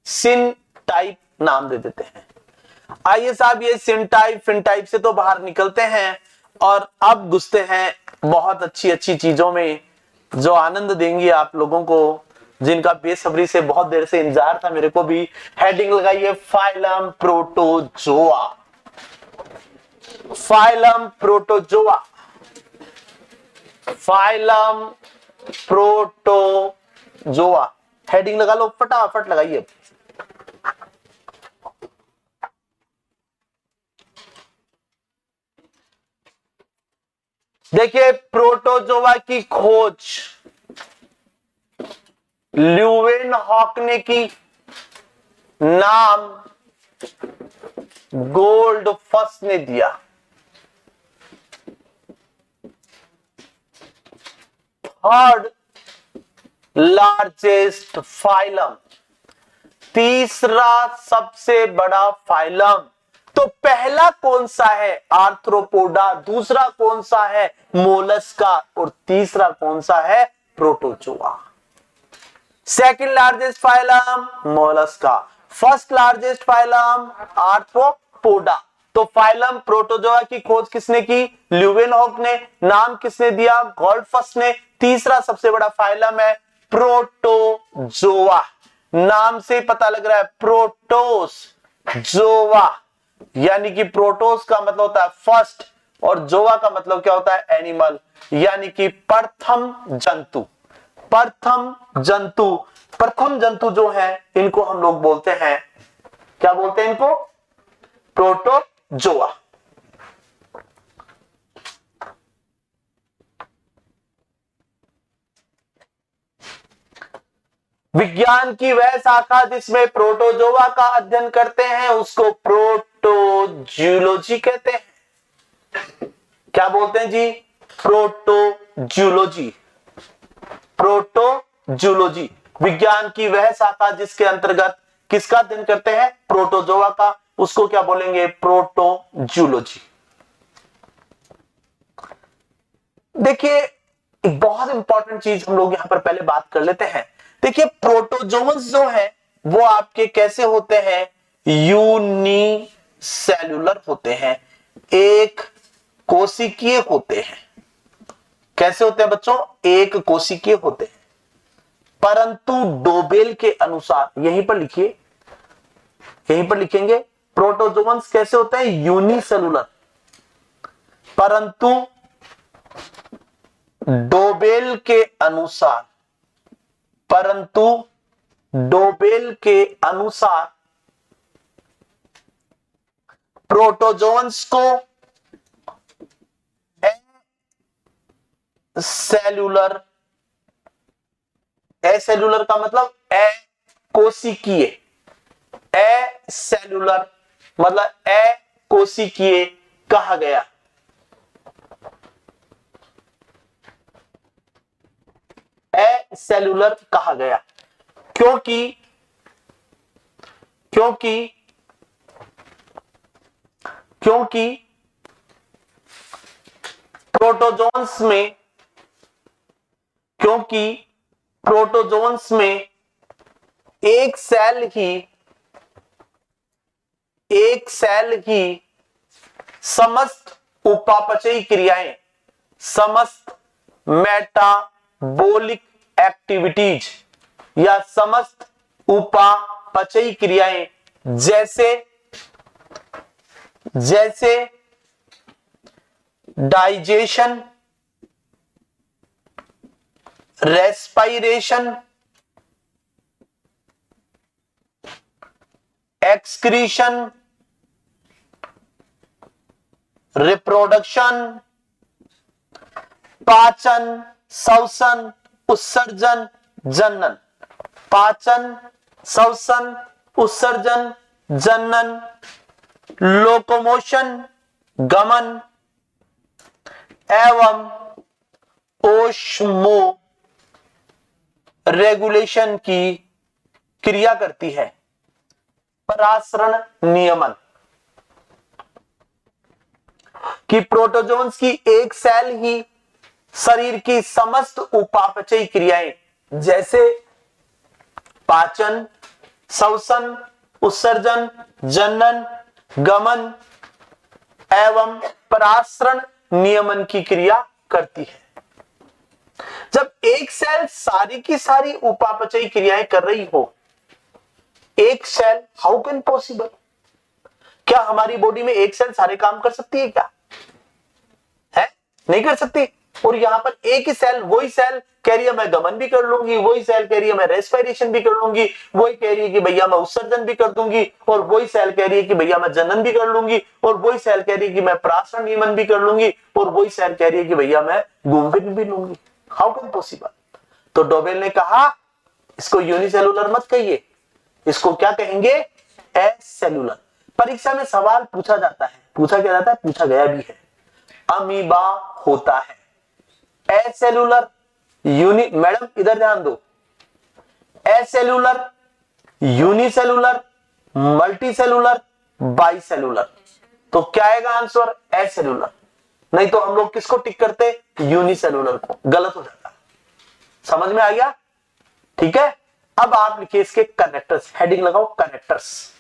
सिनटाइप नाम दे देते हैं। आइए साहब, ये सिनटाइप फिनटाइप से तो बाहर निकलते हैं और अब घुसते हैं बहुत अच्छी अच्छी चीजों में जो आनंद देंगी आप लोगों को, जिनका बेसब्री से बहुत देर से इंतजार था मेरे को भी। हेडिंग लगाइए phylum protozoa. Phylum protozoa, phylum protozoa, heading लगा लो, फटाफट लगाइए। देखिए, प्रोटोजोआ की खोज ल्यूवेनहॉक ने की, नाम गोल्डफस ने दिया। थर्ड लार्जेस्ट फाइलम, तीसरा सबसे बड़ा फाइलम। तो पहला कौन सा है? आर्थ्रोपोडा। दूसरा कौन सा है? मोलस्का। और तीसरा कौन सा है? Protozoa. Second largest phylum Mollusca, first largest phylum arthropoda. तो फाइलम प्रोटोजोआ की खोज किसने की? ल्यूवेनहॉक ने। नाम किसने दिया? गोल्डफस ने। तीसरा सबसे बड़ा फाइलम है प्रोटोजोआ। नाम से पता लग रहा है प्रोटोस जोआ, यानी कि प्रोटोस का मतलब होता है फर्स्ट और जोआ का मतलब क्या होता है? एनिमल, यानी कि प्रथम जंतु। प्रथम जंतु, प्रथम जंतु जो है इनको हम लोग बोलते हैं, क्या बोलते हैं इनको? प्रोटोजोआ। विज्ञान की वह शाखा जिसमें प्रोटोजोआ का अध्ययन करते हैं उसको प्रोटोजूलॉजी कहते हैं। क्या बोलते हैं जी? प्रोटोजूलॉजी। प्रोटोजूलॉजी, विज्ञान की वह शाखा जिसके अंतर्गत किसका अध्ययन करते हैं? प्रोटोजोआ का, उसको क्या बोलेंगे? प्रोटोजूलॉजी। देखिए, एक बहुत इंपॉर्टेंट चीज हम लोग यहां पर पहले बात कर लेते हैं। देखिए, प्रोटोजोन्स जो है वो आपके कैसे होते हैं? यूनिसेल्युलर होते हैं, एक कोशिकीय होते हैं। कैसे होते हैं बच्चों? एक कोशिकीय होते हैं। परंतु डोबेल के अनुसार, यहीं पर लिखिए, यहीं पर लिखेंगे, प्रोटोजोन्स कैसे होते हैं? यूनिसेल्युलर। परंतु डोबेल के अनुसार, परंतु डोबेल के अनुसार प्रोटोजोन्स को सेल्यूलर, एसेल्यूलर का मतलब अकोशिकीय, एसेल्यूलर मतलब अकोशिकीय कहा गया। एसेल्यूलर कहा गया क्योंकि क्योंकि क्योंकि प्रोटोजोन्स में क्योंकि प्रोटोजोन्स में एक सेल ही समस्त उपापचयी क्रियाएं, समस्त मेटाबॉलिक एक्टिविटीज या समस्त उपापचयी क्रियाएं जैसे डाइजेशन, रेस्पिरेशन, एक्सक्रीशन, रिप्रोडक्शन, पाचन, श्वसन, उत्सर्जन, जनन। पाचन, श्वसन, उत्सर्जन, जनन, लोकोमोशन, गमन एवं ओस्मो रेगुलेशन की क्रिया करती है। परासरण नियमन कि प्रोटोजोन्स की एक सेल ही शरीर की समस्त उपापचयी क्रियाएं जैसे पाचन, श्वसन, उत्सर्जन, जनन, गमन एवं परासरण नियमन की क्रिया करती है। जब एक सेल सारी की सारी उपापचयी क्रियाएं कर रही हो, एक सेल, हाउ कैन पॉसिबल? क्या हमारी बॉडी में एक सेल सारे काम कर सकती है क्या? है? नहीं कर सकती। और यहां पर एक ही सेल, वही सेल कह रही है मैं गमन भी कर लूंगी, वही सेल कह रही है मैं रेस्पिरेशन भी कर लूंगी, वही कह रही है कि भैया मैं उत्सर्जन भी कर दूंगी, और वही सेल कह रही है कि भैया मैं जनन भी कर लूंगी, और वही सेल कह रही है कि मैं परासरण नियमन भी कर लूंगी, और वही सेल कह रही है कि भैया मैं घूम फिर भी लूंगी। How can possible? तो डोबेल ने कहा इसको यूनिसेलुलर मत कहिए, इसको क्या कहेंगे? एसेलुलर। परीक्षा में सवाल पूछा जाता है, पूछा क्या जाता है, पूछा गया भी है, अमीबा होता है एसेलुलर, मैडम इधर ध्यान दो, एसेलुलर, यूनिसेलुलर, मल्टीसेलुलर, बाइसेलुलर। तो क्या आएगा आंसर? एसेलुलर। नहीं तो हम लोग किसको टिक करते? यूनिसेलुलर को। गलत हो जाता। समझ में आ गया? ठीक है। अब आप लिखिए इसके कनेक्टर्स, हेडिंग लगाओ कनेक्टर्स।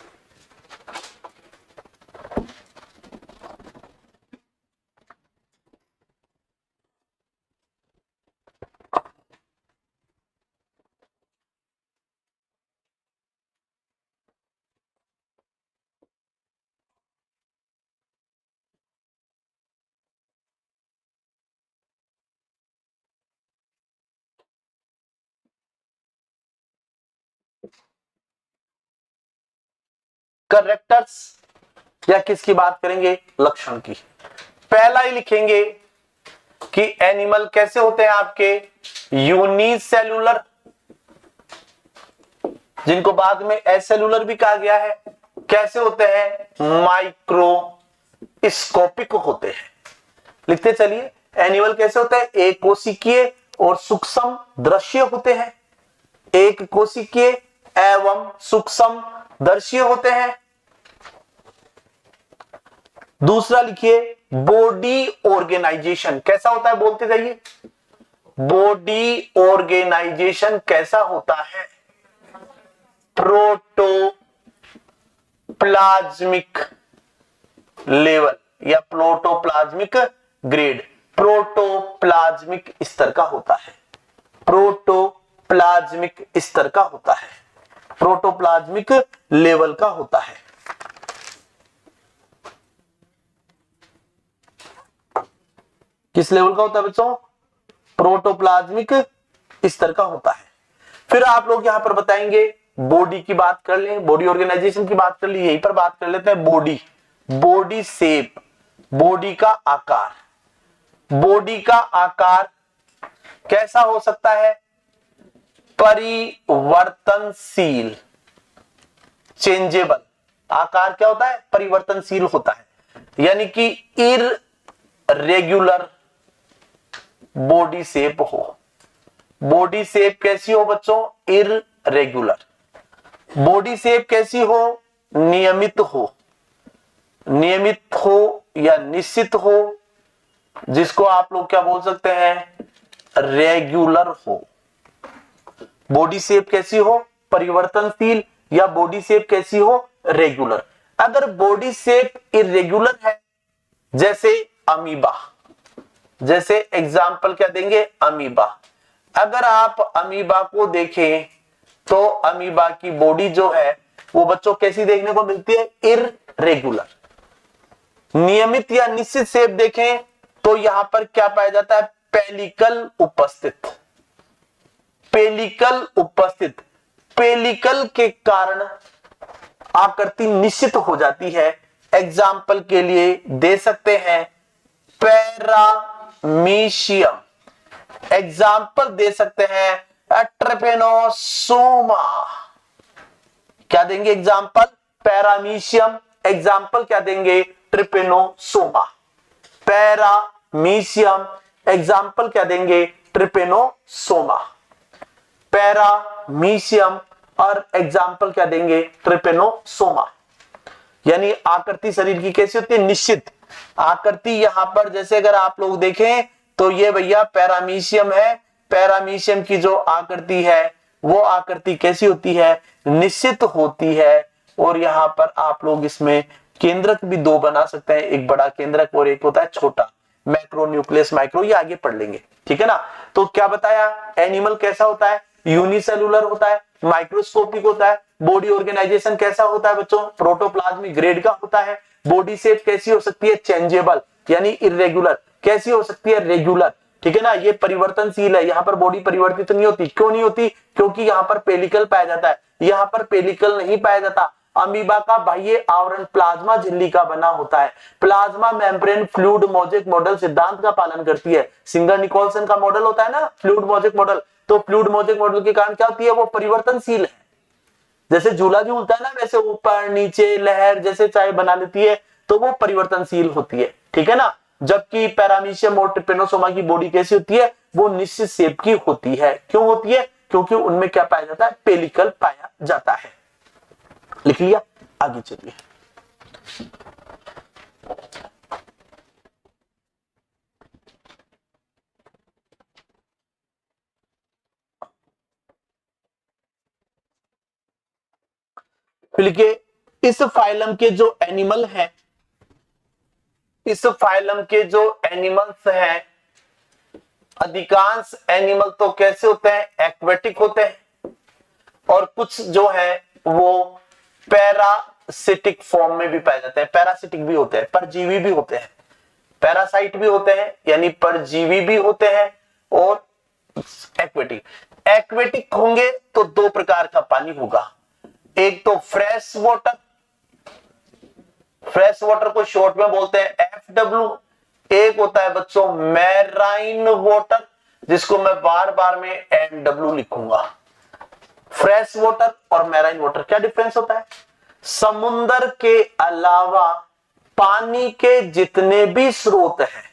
करेक्टर्स या किसकी बात करेंगे? लक्षण की। पहला ही लिखेंगे कि एनिमल कैसे होते हैं आपके? यूनिसेलुलर, जिनको बाद में एसेलुलर भी कहा गया है। कैसे होते हैं? माइक्रोस्कोपिक होते हैं। लिखते चलिए, एनिमल कैसे होते हैं? एक कोशिकीय और सूक्ष्म दृश्य होते हैं। एक कोशिकीय एवं सूक्ष्म दर्शीय होते हैं। दूसरा लिखिए, बॉडी ऑर्गेनाइजेशन कैसा होता है? बोलते जाइए, बॉडी ऑर्गेनाइजेशन कैसा होता है? प्रोटोप्लाज्मिक लेवल या प्रोटोप्लाज्मिक ग्रेड, प्रोटोप्लाज्मिक स्तर का होता है। प्रोटोप्लाज्मिक स्तर का होता है, प्रोटोप्लाज्मिक लेवल का होता है। किस लेवल का होता है बच्चों? प्रोटोप्लाज्मिक स्तर का होता है। फिर आप लोग यहां पर बताएंगे, बॉडी की बात कर लें, बॉडी ऑर्गेनाइजेशन की बात कर ली, यहीं पर बात कर लेते हैं। बॉडी, बॉडी शेप, बॉडी का आकार। बॉडी का आकार कैसा हो सकता है? परिवर्तनशील, चेंजेबल। आकार क्या होता है? परिवर्तनशील होता है, यानी कि इररेगुलर बॉडी शेप हो। बॉडी शेप कैसी हो बच्चों? इररेगुलर। बॉडी शेप कैसी हो? नियमित हो। नियमित हो या निश्चित हो, जिसको आप लोग क्या बोल सकते हैं? रेगुलर हो। बॉडी शेप कैसी हो? परिवर्तनशील, या बॉडी शेप कैसी हो? रेगुलर। अगर बॉडी शेप इरेगुलर है, जैसे अमीबा, जैसे एग्जाम्पल क्या देंगे? अमीबा। अगर आप अमीबा को देखें तो अमीबा की बॉडी जो है वो बच्चों कैसी देखने को मिलती है? इररेगुलर। नियमित या निश्चित शेप देखें तो यहां पर क्या पाया जाता है? पेलिकल उपस्थित। पेलिकल उपस्थित। पेलिकल के कारण आकृति निश्चित हो जाती है। एग्जाम्पल के लिए दे सकते हैं पैरामीशियम, एग्जाम्पल दे सकते हैं ट्रिपेनोसोमा। क्या देंगे एग्जाम्पल? पैरामीशियम। एग्जाम्पल क्या देंगे? ट्रिपेनोसोमा। पैरामीशियम एग्जाम्पल क्या देंगे? ट्रिपेनोसोमा। पैरामीशियम और एग्जाम्पल क्या देंगे? ट्रिपेनोसोमा। यानी आकृति शरीर की कैसी होती है? निश्चित आकृति। यहां पर जैसे अगर आप लोग देखें तो ये भैया पैरामीशियम है, पैरामीशियम की जो आकृति है वो आकृति कैसी होती है? निश्चित होती है। और यहां पर आप लोग इसमें केंद्रक भी दो बना सकते हैं, एक बड़ा केंद्रक और एक होता है छोटा, मैक्रो न्यूक्लियस माइक्रो, ये आगे पढ़ लेंगे, ठीक है ना। तो क्या बताया? एनिमल कैसा होता है? यूनिसेलुलर होता है, माइक्रोस्कोपिक होता है। बॉडी ऑर्गेनाइजेशन कैसा होता है बच्चों? प्रोटोप्लाज्मिक ग्रेड का होता है। बॉडी शेप कैसी हो सकती है? चेंजेबल यानी इरेगुलर। कैसी हो सकती है? रेगुलर, ठीक है ना। ये परिवर्तनशील है, यहाँ पर बॉडी परिवर्तित नहीं होती। क्यों नहीं होती? क्योंकि यहाँ पर पेलिकल पाया जाता है, यहाँ पर पेलिकल नहीं पाया जाता। अमीबा का बाह्य आवरण प्लाज्मा झिल्ली का बना होता है। Plasma membrane fluid mosaic model सिद्धांत का पालन करती है। सिंगर निकोलसन का मॉडल होता है ना फ्लूइड मोजेक मॉडल, तो फ्लूइड मोजेक मॉडल के कारण क्या होती है? वो परिवर्तनशील है। जैसे झूला झूलता है ना, वैसे ऊपर नीचे लहर जैसे चाहे बना लेती है, तो वो परिवर्तनशील होती है, ठीक है ना। जबकि पैरामीशियम और ट्रिपेनोसोमा की बॉडी कैसी होती है? वो निश्चित शेप की होती है। क्यों होती है? क्योंकि उनमें क्या पाया जाता है? पेलिकल पाया जाता है। लिख लिया? आगे चलिए। फिर लिखिए इस फाइलम के जो एनिमल हैं, इस फाइलम के जो एनिमल्स हैं, अधिकांश एनिमल तो कैसे होते हैं? एक्वेटिक होते हैं, और कुछ जो है वो पैरासिटिक फॉर्म में भी पाए जाते हैं। पैरासिटिक भी होते हैं, परजीवी भी होते हैं, पैरासाइट भी होते हैं यानी परजीवी भी होते हैं, और एक्वेटिक। एक्वेटिक होंगे तो दो प्रकार का पानी होगा, एक तो फ्रेश वाटर, फ्रेश वाटर को शॉर्ट में बोलते हैं FW, एक होता है बच्चों मैराइन वाटर, जिसको मैं बार बार में MW लिखूंगा। फ्रेश वाटर और मैराइन वाटर क्या डिफरेंस होता है? समुद्र के अलावा पानी के जितने भी स्रोत हैं,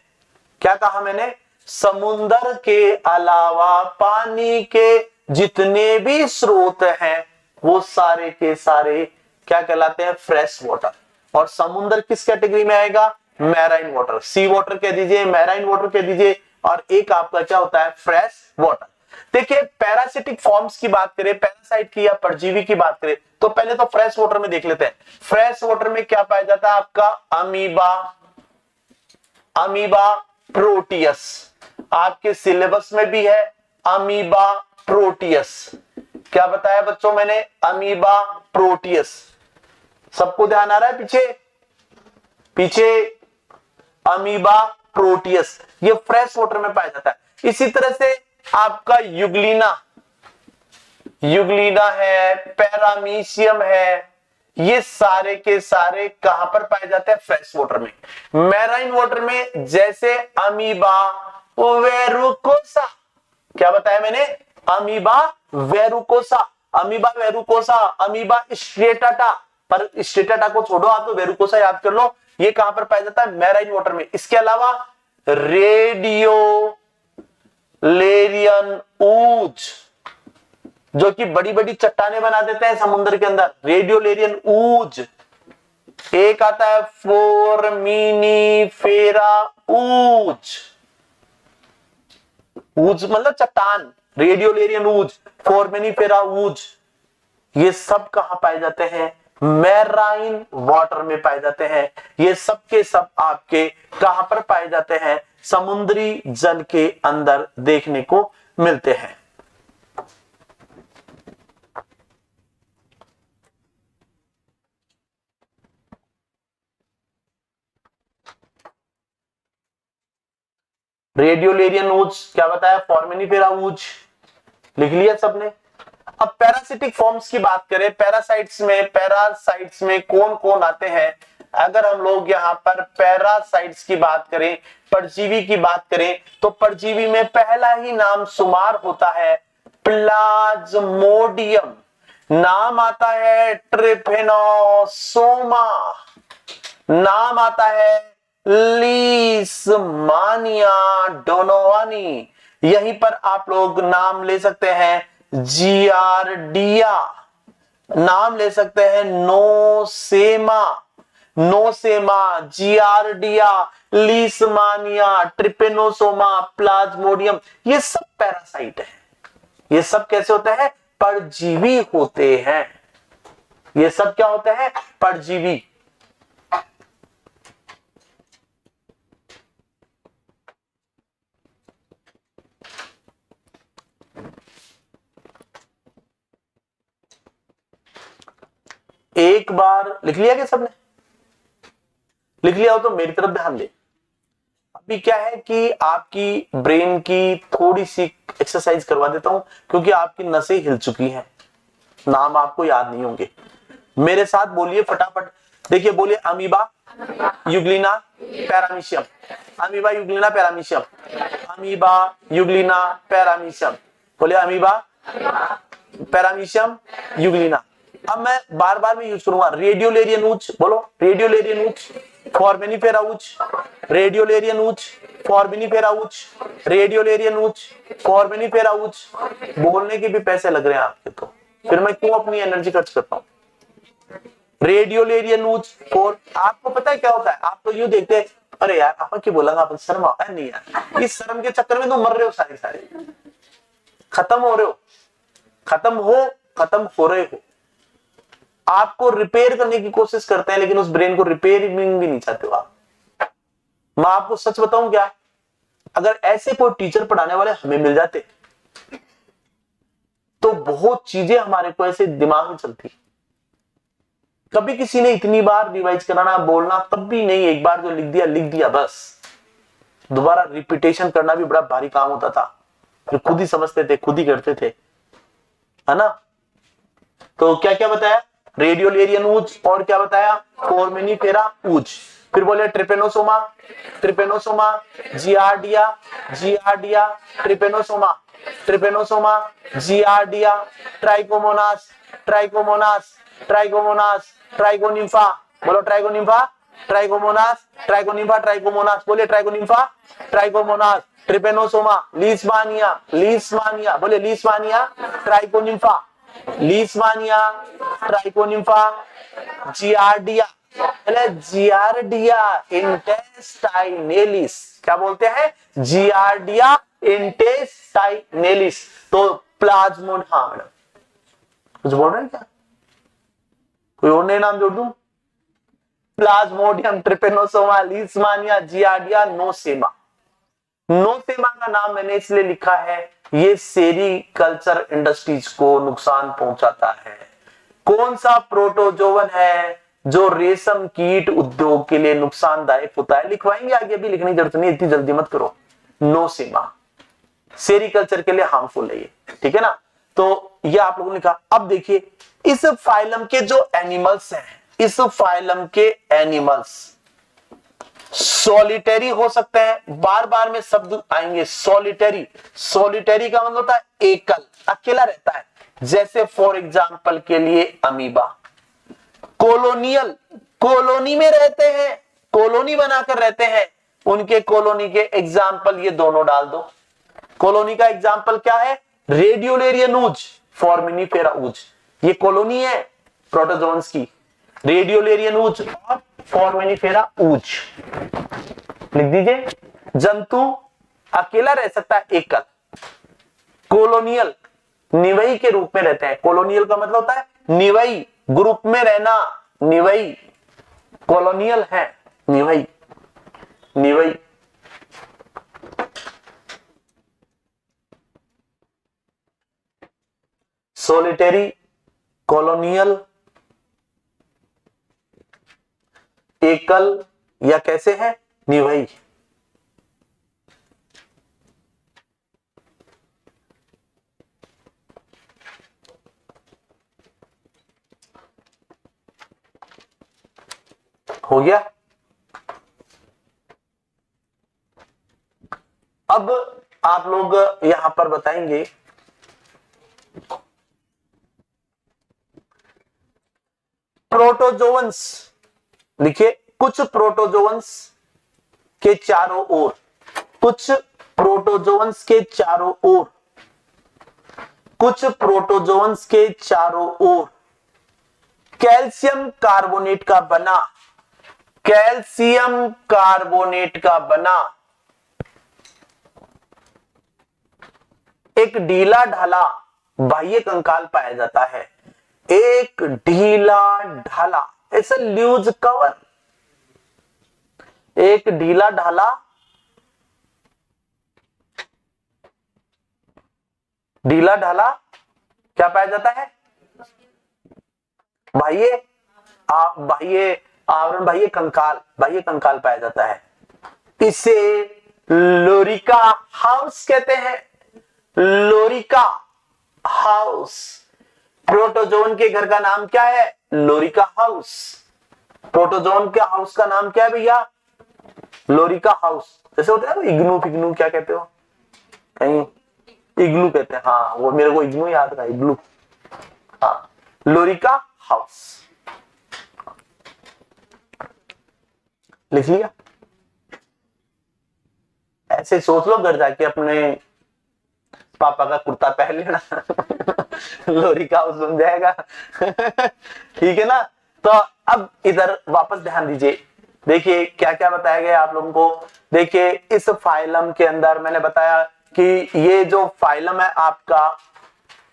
क्या कहा मैंने? समुद्र के अलावा पानी के जितने भी स्रोत हैं वो सारे के सारे क्या कहलाते हैं? Fresh water. और समुद्र किस कैटेगरी में आएगा? Marine water. सी वाटर कह दीजिए, मैराइन वाटर कह दीजिए, और एक आपका क्या होता है? Fresh water. देखिए पैरासिटिक फॉर्म्स की बात करें, पैरासाइट की या परजीवी की बात करें, तो पहले तो फ्रेश वाटर में देख लेते हैं। फ्रेश वाटर में क्या पाया जाता है? आपका अमीबा, अमीबा प्रोटियस, आपके सिलेबस में भी है अमीबा प्रोटियस। क्या बताया बच्चों मैंने? Amoeba Proteus. सबको ध्यान आ रहा है पीछे? पीछे अमीबा प्रोटियस, ये फ्रेश वाटर में पाया जाता है। इसी तरह से आपका युगलीना, युगलीना है, पैरामीशियम है, ये सारे के सारे कहां पर पाए जाते हैं? फ्रेश वाटर में। मैराइन वाटर में जैसे अमीबा वेरुकोसा, क्या बताया मैंने? अमीबा वेरुकोसा, अमीबा वेरुकोसा, अमीबा स्ट्रेटाटा, पर स्ट्रेटाटा को छोड़ो, आप तो वेरुकोसा याद कर लो। ये कहां पर पाया जाता है? मैराइन वाटर में। इसके अलावा रेडियो लेरियन ऊज, जो कि बड़ी बड़ी चट्टाने बना देते हैं समुद्र के अंदर, रेडियोलेरियन ऊज। एक आता है फोरमिनीफेरा ऊज, ऊज मतलब चट्टान, रेडियोलेरियन ऊज, फोरमिनीफेरा ऊज, ये सब कहां पाए जाते हैं? मैराइन वाटर में पाए जाते हैं। ये सब के सब आपके कहां पर पाए जाते हैं? समुद्री जल के अंदर देखने को मिलते हैं। रेडियोलेरियन ऊज क्या बताया? फोरमिनीफेरा ऊज लिख लिया सबने। अब पैरासिटिक फॉर्म्स की बात करें, पैरासाइट्स में कौन कौन आते हैं? अगर हम लोग यहाँ पर पैरासाइट्स की बात करें, परजीवी की बात करें, तो परजीवी में पहला ही नाम शुमार होता है प्लाज्मोडियम, नाम आता है ट्रिपेनोसोमा, नाम आता है लीशमानिया डोनोवानी। यहीं पर आप लोग नाम ले सकते हैं जियार्डिया, नाम ले सकते हैं नोसेमा, जियार्डिया, लीशमानिया, ट्रिपेनोसोमा, प्लाज्मोडियम, ये सब पैरासाइट है। ये सब कैसे होते हैं? परजीवी होते हैं। ये सब क्या होते हैं? परजीवी। एक बार लिख लिया क्या सबने? लिख लिया हो तो मेरी तरफ ध्यान दे। अभी क्या है कि आपकी ब्रेन की थोड़ी सी एक्सरसाइज करवा देता हूं, क्योंकि आपकी नसें हिल चुकी हैं, नाम आपको याद नहीं होंगे। मेरे साथ बोलिए फटाफट। देखिए बोलिए amoeba, Euglena, paramecium, amoeba, Euglena, paramecium, amoeba, Euglena, paramecium. बोलिए अमीबा, पैरामीशियम, यूग्लिना। अब मैं बार बार में यूज करूंगा रेडियोलेरियन ऊच, बोलो रेडियोलेरियन ऊच, फॉर्मिनिफेरा ऊच, रेडियोलेरियन ऊच, फॉर्मिनिफेरा ऊच, रेडियोलेरियन ऊच, फॉर्मिनिफेरा ऊच। बोलने के भी पैसे लग रहे हैं आपके, तो फिर मैं क्यों अपनी एनर्जी खर्च करता हूं? रेडियोलेरियन ऊच। और आपको पता है क्या होता है? आप तो यूं देखते हैं, अरे यार आपा क्या बोला, आप शर्म आता है? नहीं यार, इस शर्म के चक्कर में तो मर रहे हो, सारे खत्म हो रहे हो, खत्म हो रहे हो। आपको रिपेयर करने की कोशिश करते हैं, लेकिन उस ब्रेन को रिपेयरिंग भी नहीं चाहते हो आप। मैं आपको सच बताऊं क्या, अगर ऐसे कोई टीचर पढ़ाने वाले हमें मिल जाते तो बहुत चीजें हमारे को ऐसे दिमाग में चलती। कभी किसी ने इतनी बार रिवाइज कराना, बोलना तब भी नहीं, एक बार जो लिख दिया बस। दोबारा रिपीटेशन करना भी बड़ा भारी काम होता था, फिर खुद ही समझते थे, खुद ही करते थे, है ना? तो क्या क्या बताया? रेडियोलेरियन ऊच, और क्या बताया? फोर्मिनिफेरा ऊच। फिर बोले Trypanosoma, giardia, Trypanosoma, giardia, trichomonas, Trichonympha, बोलो ट्राइकोनिम्फा, ट्राइकोमोनास, बोले ट्राइकोनिम्फा, ट्राइकोमोनास, ट्रिपेनोसोमा, लीशमानिया, बोले लीशमानिया, ट्राइकोनिम्फा, ट्राइकोनिम्फा, जियार्डिया इंटेस्टाइनेलिस। क्या बोलते हैं? जियार्डिया इंटेस्टाइनेलिस। तो प्लाज्मोड, हाँ मैडम कुछ बोल रहे हैं क्या? कोई और नए नाम जोड़ दूं? प्लाज्मोडियम, ट्रिपेनोसोमा, लीशमानिया, जियार्डिया, नोसेमा का नाम मैंने इसलिए लिखा है, ये सेरीकल्चर इंडस्ट्रीज को नुकसान पहुंचाता है। कौन सा प्रोटोजोवन है जो रेशम कीट उद्योग के लिए नुकसानदायक होता है? लिखवाएंगे आगे, अभी लिखने की जरूरत नहीं, इतनी जल्दी मत करो। नोसेमा सेरीकल्चर के लिए हार्मफुल है ये, ठीक है ना? तो ये आप लोगों ने कहा। अब देखिए इस फाइलम के जो एनिमल्स हैं, इस फाइलम के एनिमल्स सॉलिटरी हो सकते हैं, बार बार में शब्द आएंगे सॉलिटरी। सॉलिटरी का मतलब होता है एकल, अकेला रहता है, जैसे फॉर एग्जांपल के लिए अमीबा। कॉलोनियल, कॉलोनी में रहते हैं, कॉलोनी बनाकर रहते हैं, उनके कॉलोनी के एग्जांपल ये दोनों डाल दो। कॉलोनी का एग्जांपल क्या है? रेडियोलेरियन ऊच, फॉर्मिनिफेरा ऊच, ये कॉलोनी है प्रोटोजोन्स की। रेडियोलेरियन ऊच और फॉर्मिनिफेरा ऊच लिख दीजिए। जंतु अकेला रह सकता है, एकल। कॉलोनियल निवई के रूप में रहते हैं। कॉलोनियल का मतलब होता है निवई, ग्रुप में रहना, निवई। कॉलोनियल है निवई, निवई। सोलिटरी, कॉलोनियल, एकल, या कैसे है? निवई। हो गया। अब आप लोग यहां पर बताएंगे प्रोटोजोअन्स, देखिए कुछ प्रोटोजोअन्स के चारों ओर, कुछ प्रोटोजोअन्स के चारों ओर, कुछ प्रोटोजोअन्स के चारों ओर कैल्शियम कार्बोनेट का बना, कैल्शियम कार्बोनेट का बना एक ढीला ढाला बाह्य कंकाल पाया जाता है। एक ढीला ढाला, ऐसा ल्यूज कवर, एक ढीला ढाला, ढीला ढाला क्या पाया जाता है? बाह्य बाह्य आवरण, बाह्य कंकाल पाया जाता है। इसे लोरिका हाउस कहते हैं, लोरिका हाउस। प्रोटोजोन के घर का नाम क्या है? Lorica house. प्रोटोजोन के हाउस का नाम क्या है भैया? Lorica house. जैसे होता है इग्नू फिग्नू, क्या कहते हो? कहीं इग्लू कहते हैं, हाँ वो मेरे को इग्नू याद था, इग्लू, हाँ लोरिका हाउस। लिख लिया? ऐसे सोच लो घर जाके अपने पापा का कुर्ता पहन लेना लोरिका हाउस बन जाएगा ठीक है ना। तो अब इधर वापस ध्यान दीजिए, देखिए क्या क्या बताया गया आप लोगों को। देखिए इस फाइलम के अंदर मैंने बताया कि ये जो फाइलम है आपका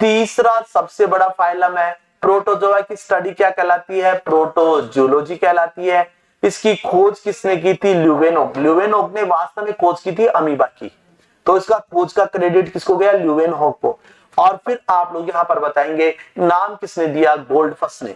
तीसरा सबसे बड़ा फाइलम है। प्रोटोजोआ की स्टडी क्या कहलाती है? प्रोटोजूलॉजी कहलाती है। इसकी खोज किसने की थी? ल्यूवेनहोक। ल्यूवेनहोक ने वास्तव में खोज की थी अमीबा की, तो इसका खोज का क्रेडिट किसको गया? ल्यूवेनहोक को। और फिर आप लोग यहां पर बताएंगे नाम किसने दिया? गोल्डफस ने।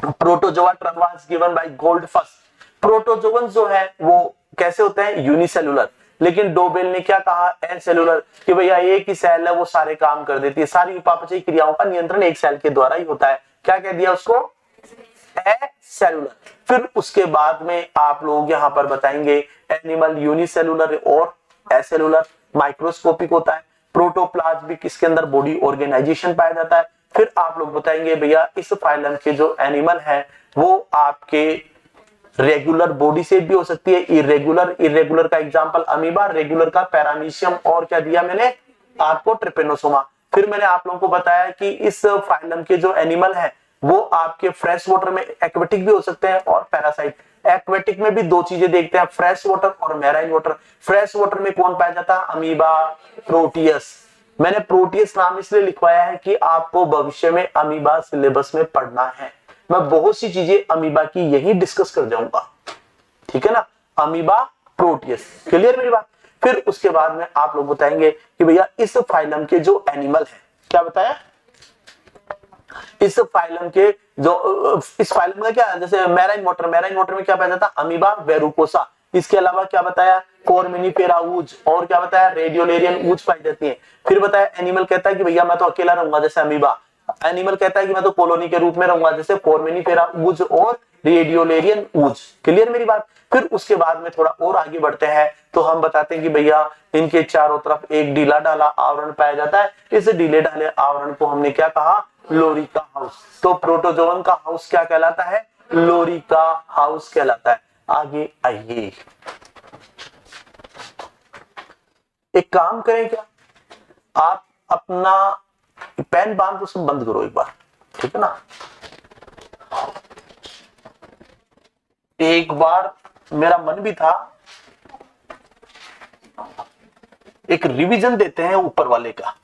Protozoa term was given by Goldfuss. Protozoan जो है वो कैसे होते हैं? यूनिसेलुलर। लेकिन डोबेल ने क्या कहा? एसेलुलर, कि भैया एक ही सेल है वो सारे काम कर देती है, सारी उपापचयी क्रियाओं का नियंत्रण एक सेल के द्वारा ही होता है। क्या कह दिया उसको? एसेलुलर। फिर उसके बाद में आप लोग यहां पर बताएंगे एनिमल यूनिसेलुलर और एसेलुलर, माइक्रोस्कोपिक होता है। प्रोटोप्लाज्म भी किसके अंदर? बॉडी ऑर्गेनाइजेशन पाया जाता है। फिर आप लोग बताएंगे भैया इस फाइलम के जो एनिमल है वो आपके रेगुलर बॉडी से भी हो सकती है, इरेगुलर। इरेगुलर का एग्जांपल अमीबा, रेगुलर का पैरामीशियम, और क्या दिया मैंने आपको? ट्रिपेनोसोमा। फिर मैंने आप लोगों को बताया कि इस फाइलम के जो एनिमल है वो आपके फ्रेश वाटर में एक्वेटिक भी हो सकते हैं और पैरासाइट। एक्वेटिक में भी दो चीजें देखते हैं, फ्रेश वाटर और मैराइन वाटर। फ्रेश वाटर में कौन पाया जाता है? Amoeba, Proteus. मैंने प्रोटियस नाम इसलिए लिखवाया है कि आपको भविष्य में अमीबा सिलेबस में पढ़ना है। मैं बहुत सी चीजें अमीबा की यही डिस्कस कर जाऊंगा, ठीक है ना। अमीबा, प्रोटियस, क्लियर मेरी बात। फिर उसके बाद में आप लोग बताएंगे कि भैया इस फाइलम के जो एनिमल है, क्या बताया? इस फाइलम के जो इस फाइलम का क्या, जैसे मैराइन वाटर, मैराइन वाटर में क्या पाया जाता है? अमीबा, वेरुकोसा। इसके अलावा क्या बताया? फोरमिनीफेरा ऊज, और क्या बताया? रेडियोलेरियन ऊज पाई जाती है। फिर बताया एनिमल कहता है कि भैया मैं तो अकेला रहूंगा, जैसे अमीबा। एनिमल कहता है कि मैं तो कॉलोनी के रूप में रहूंगा, जैसे फोरमिनीफेरा ऊज और रेडियोलेरियन ऊज। क्लियर मेरी बात। फिर उसके बाद में थोड़ा और आगे बढ़ते हैं तो हम बताते हैं कि भैया इनके चारों तरफ एक ढीला ढाला आवरण पाया जाता है। इस ढीले ढाले आवरण को हमने क्या कहा? Lorica house. तो प्रोटोजोवन का हाउस क्या कहलाता है? लोरिका हाउस कहलाता है। आगे आइए, एक काम करें क्या, आप अपना पेन बांध उसको बंद करो एक बार, ठीक है ना। एक बार मेरा मन भी था एक रिवीजन देते हैं ऊपर वाले का।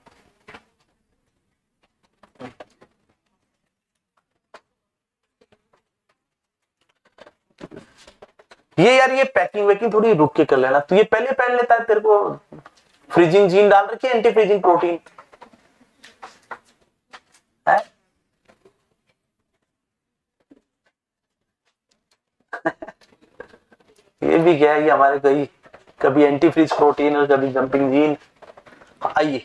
ये यार ये पैकिंग वैकिंग थोड़ी रुक के कर लेना, तो ये पहले पहन लेता है, तेरे को फ्रीजिंग जीन डाल रखी है, एंटी फ्रीजिंग प्रोटीन है ये भी क्या है कि हमारे कभी एंटी फ्रीज प्रोटीन और कभी जंपिंग जीन। आइए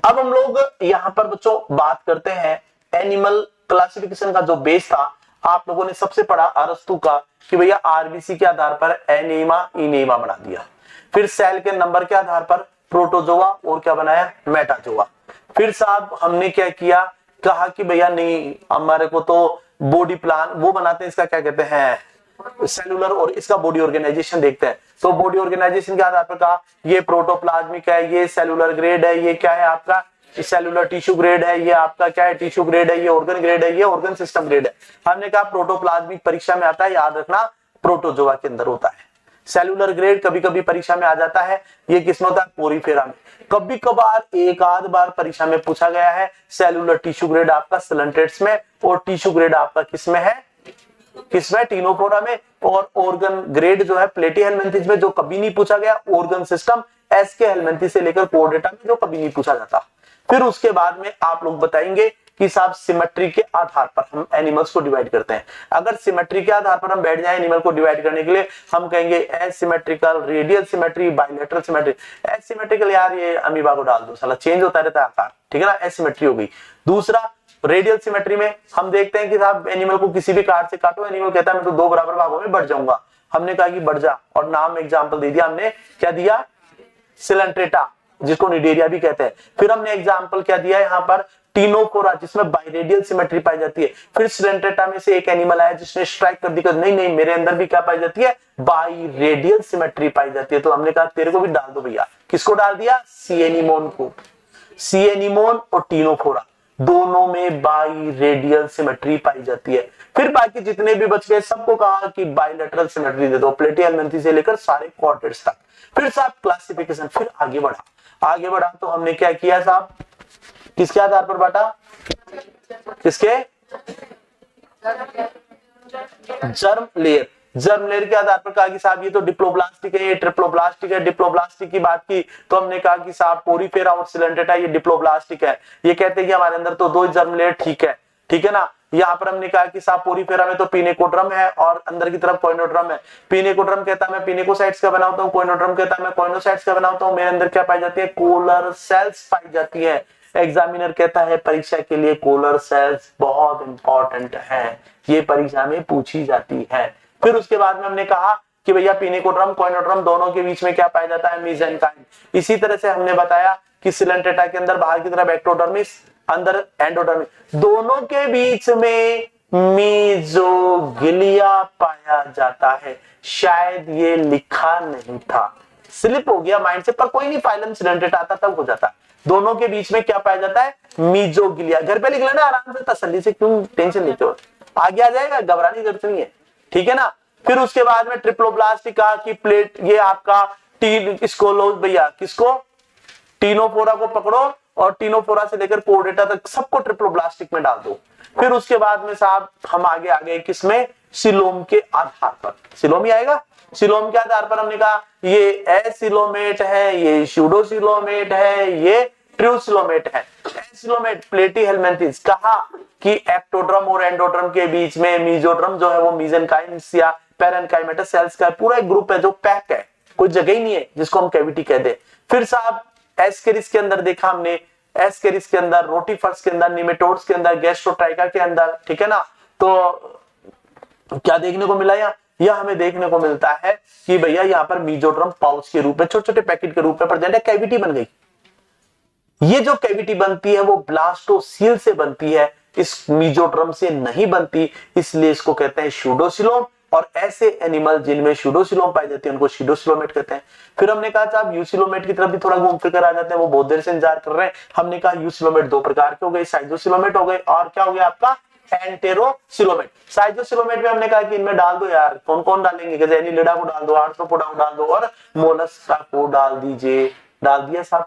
अब हम लोग यहां पर बच्चों बात करते हैं एनिमल क्लासिफिकेशन का जो बेस था। आप लोगों ने सबसे पढ़ा अरस्तु का कि भैया आरबीसी के आधार पर एनीमा इनेमा बना दिया, फिर सेल के नंबर के आधार पर प्रोटोजोआ और क्या बनाया, मेटाजोआ। फिर साहब हमने क्या किया, कहा कि भैया नहीं हमारे को तो बॉडी प्लान वो बनाते हैं, इसका क्या कहते हैं सेलुलर, और इसका बॉडी ऑर्गेनाइजेशन देखते हैं। तो बॉडी ऑर्गेनाइजेशन के आधार पर कहा ये प्रोटोप्लाज्मिक है, ये सेलुलर ग्रेड है, ये क्या है आपका सेलुलर टिश्यू ग्रेड है, ये आपका क्या है टिश्यू ग्रेड है, ये ऑर्गन ग्रेड है, ये ऑर्गन सिस्टम ग्रेड है। हमने कहा प्रोटोप्लाज्मिक परीक्षा में आता है, याद रखना प्रोटोजोआ के अंदर होता है। सेलुलर ग्रेड कभी कभी परीक्षा में आ जाता है, ये किसमें होता है पोरीफेरा में। कभी कभार एक आध बार परीक्षा में पूछा गया है सेलुलर टिश्यू ग्रेड आपका सिलेंट्रेट्स में, और टिश्यू ग्रेड आपका किसमें है, किसमें टीनोफोरा में, और ऑर्गन ग्रेड जो है प्लेटीहेलमिन्थेस में, जो कभी नहीं पूछा गया, ऑर्गन सिस्टम एसके हेलमिन्थेस से लेकर कोर्डेटा में, जो कभी नहीं पूछा जाता। फिर उसके बाद में आप लोग बताएंगे कि साहब सिमेट्री के आधार पर हम एनिमल्स को डिवाइड करते हैं। अगर सिमेट्री के आधार पर हम बैठ जाए एनिमल को डिवाइड करने के लिए, हम कहेंगे asymmetrical, radial symmetry, bilateral symmetry. Asymmetrical यार ये अमीबा को डाल दो, साला चेंज होता रहता है आकार, ठीक है ना, एसिमेट्री हो गई। दूसरा रेडियल सिमेट्री में हम देखते हैं कि साहब एनिमल को किसी भी कार्ड से काटो, एनिमल कहता है मैं तो दो बराबर भागों में बढ़ जाऊंगा। हमने कहा कि बढ़ जा, और नाम एग्जाम्पल दे दिया हमने, क्या दिया सिलेंट्रेटा, जिसको निडेरिया भी कहते हैं। फिर हमने एग्जाम्पल क्या दिया यहाँ पर टीनोफोरा, जिसमें बाइरेडियल सिमेट्री पाई जाती है। फिर सिलेंट्रेटा में से एक एनिमल आया जिसने स्ट्राइक कर दी, नहीं मेरे अंदर भी क्या पाई जाती है, बाइरेडियल सिमेट्री पाई जाती है। तो हमने कहा तेरे को भी डाल दो भैया, किसको डाल दिया, सिएनिमोन को। सिएनिमोन और टीनोफोरा दोनों में बाइरेडियल सिमेट्री पाई जाती है। फिर बाकी जितने भी बच गए सबको कहा कि बाइलेटरल सिमेट्री दे दो, प्लेटीहेलमिन्थेस से लेकर सारे क्वाड्रेट्स तक। फिर साहब क्लासिफिकेशन, फिर आगे बढ़ा तो हमने क्या किया साहब, किसके आधार पर बांटा, किसके जर्म लेयर के आधार पर कहा कि साहब ये तो डिप्लोब्लास्टिक है, ये ट्रिप्लोब्लास्टिक है। डिप्लोब्लास्टिक की बात की तो हमने कहा कि साहब पोरीफेरा और सिलेंट्रेटा ये डिप्लोब्लास्टिक है। ये कहते हैं कि हमारे अंदर तो दो जर्म लेयर, ठीक है ना। यहाँ पर हमने कहा कि साहब पोरीफेरा में तो पिनेकोड्रम है और अंदर की तरफ कोइनोड्रम है। पिनेकोड्रम कहता है मैं पिनेकोसाइट्स का बनाता हूँ, कोइनोड्रम कहता है मैं कोइनोसाइट्स का बनाता हूँ। मेरे अंदर क्या पाई जाती है, कोलर सेल्स पाई जाती है। एग्जामिनर कहता है परीक्षा के लिए कोलर सेल्स बहुत इंपॉर्टेंट है, ये परीक्षा में पूछी जाती है। फिर उसके बाद में हमने कहा कि भैया पिनेकोड्रम कोइनोड्रम दोनों के बीच में क्या पाया जाता है, मेसेनकाइम। इसी तरह से हमने बताया कि सिलेंट्रेटा के अंदर बाहर की तरफ एक्टोडर्मिस, अंदर एंडोडर्मिस, दोनों के बीच में मेसोगिलिया पाया जाता है। शायद ये लिखा नहीं था, स्लिप हो गया माइंड से, पर कोई नहीं, फाइलम सिलेंट्रेटा आता तब हो जाता। दोनों के बीच में क्या पाया जाता है, मीजोगिलिया। घर पे लिख लेना आराम से तसल्ली से, क्यों टेंशन लेते हो, आगे आ जाएगा, घबराने की जरूरत नहीं है, ठीक है ना। फिर उसके बाद में ट्रिप्लोब्लास्टिक का की प्लेट, ये आपका इसको लो भैया, किसको, टीनोफोरा को पकड़ो और टीनोफोरा से लेकर कोर्डेटा तक सबको ट्रिप्लोब्लास्टिक में डाल दो। फिर उसके बाद में साहब हम आगे आ गए किसमें, सिलोम के आधार पर। सिलोम ही आएगा, सिलोम के आधार पर हमने कहा ये एसिलोमेट है, ये स्यूडोसिलोमेट है, ये ट्रूसिलोमेट है। एसिलोमेट प्लेटीहेलमिन्थेस, कहा कि एक्टोड्रम और एंडोड्रम के बीच में मीजोड्रम जो है वो मेसेनकाइम्स या पैरेन्काइमेटस सेल्स का पूरा एक ग्रुप है जो पैक है, कोई जगह ही नहीं है जिसको हम कैविटी कहते हैं। फिर साहब एस्केरिस के अंदर देखा हमने, एस्केरिस के अंदर, रोटीफर्स के अंदर, निमेटोड्स के अंदर, गैस्ट्रोट्राइका के अंदर, ठीक है ना। तो क्या देखने को मिला, यह हमें देखने को मिलता है कि भैया यहाँ पर मीजोड्रम पाउच के रूप में, छोटे छोटे पैकेट के रूप में प्रेजेंट है, कैविटी बन गई। ये जो कैविटी बनती है वो ब्लास्टोसील से बनती है, इस मीजोड्रम से नहीं बनती, इसलिए इसको कहते हैं स्यूडोसिलोम। और ऐसे एनिमल जिनमें स्यूडोसिलोम पाई जाती है उनको स्यूडोसिलोमेट कहते हैं। फिर हमने कहा था यूसिलोमेट की तरफ भी थोड़ा घूम फिर आ जाते हैं, वो बहुत देर से इंतजार कर रहे हैं। हमने कहा यूसिलोमेट दो प्रकार के हो गए, साइजोसिलोमेट हो गए और क्या हो गया आपका एंटेरोसिलोमेट। साइजोसिलोमेट में हमने कहा कि इनमें डाल दो यार, कौन कौन डालेंगे, जैसे एनिलिडा को डाल दो, आर्थ्रोपोडा को डाल दो और मोलस्का को डाल दीजिए। डाल दिया साहब,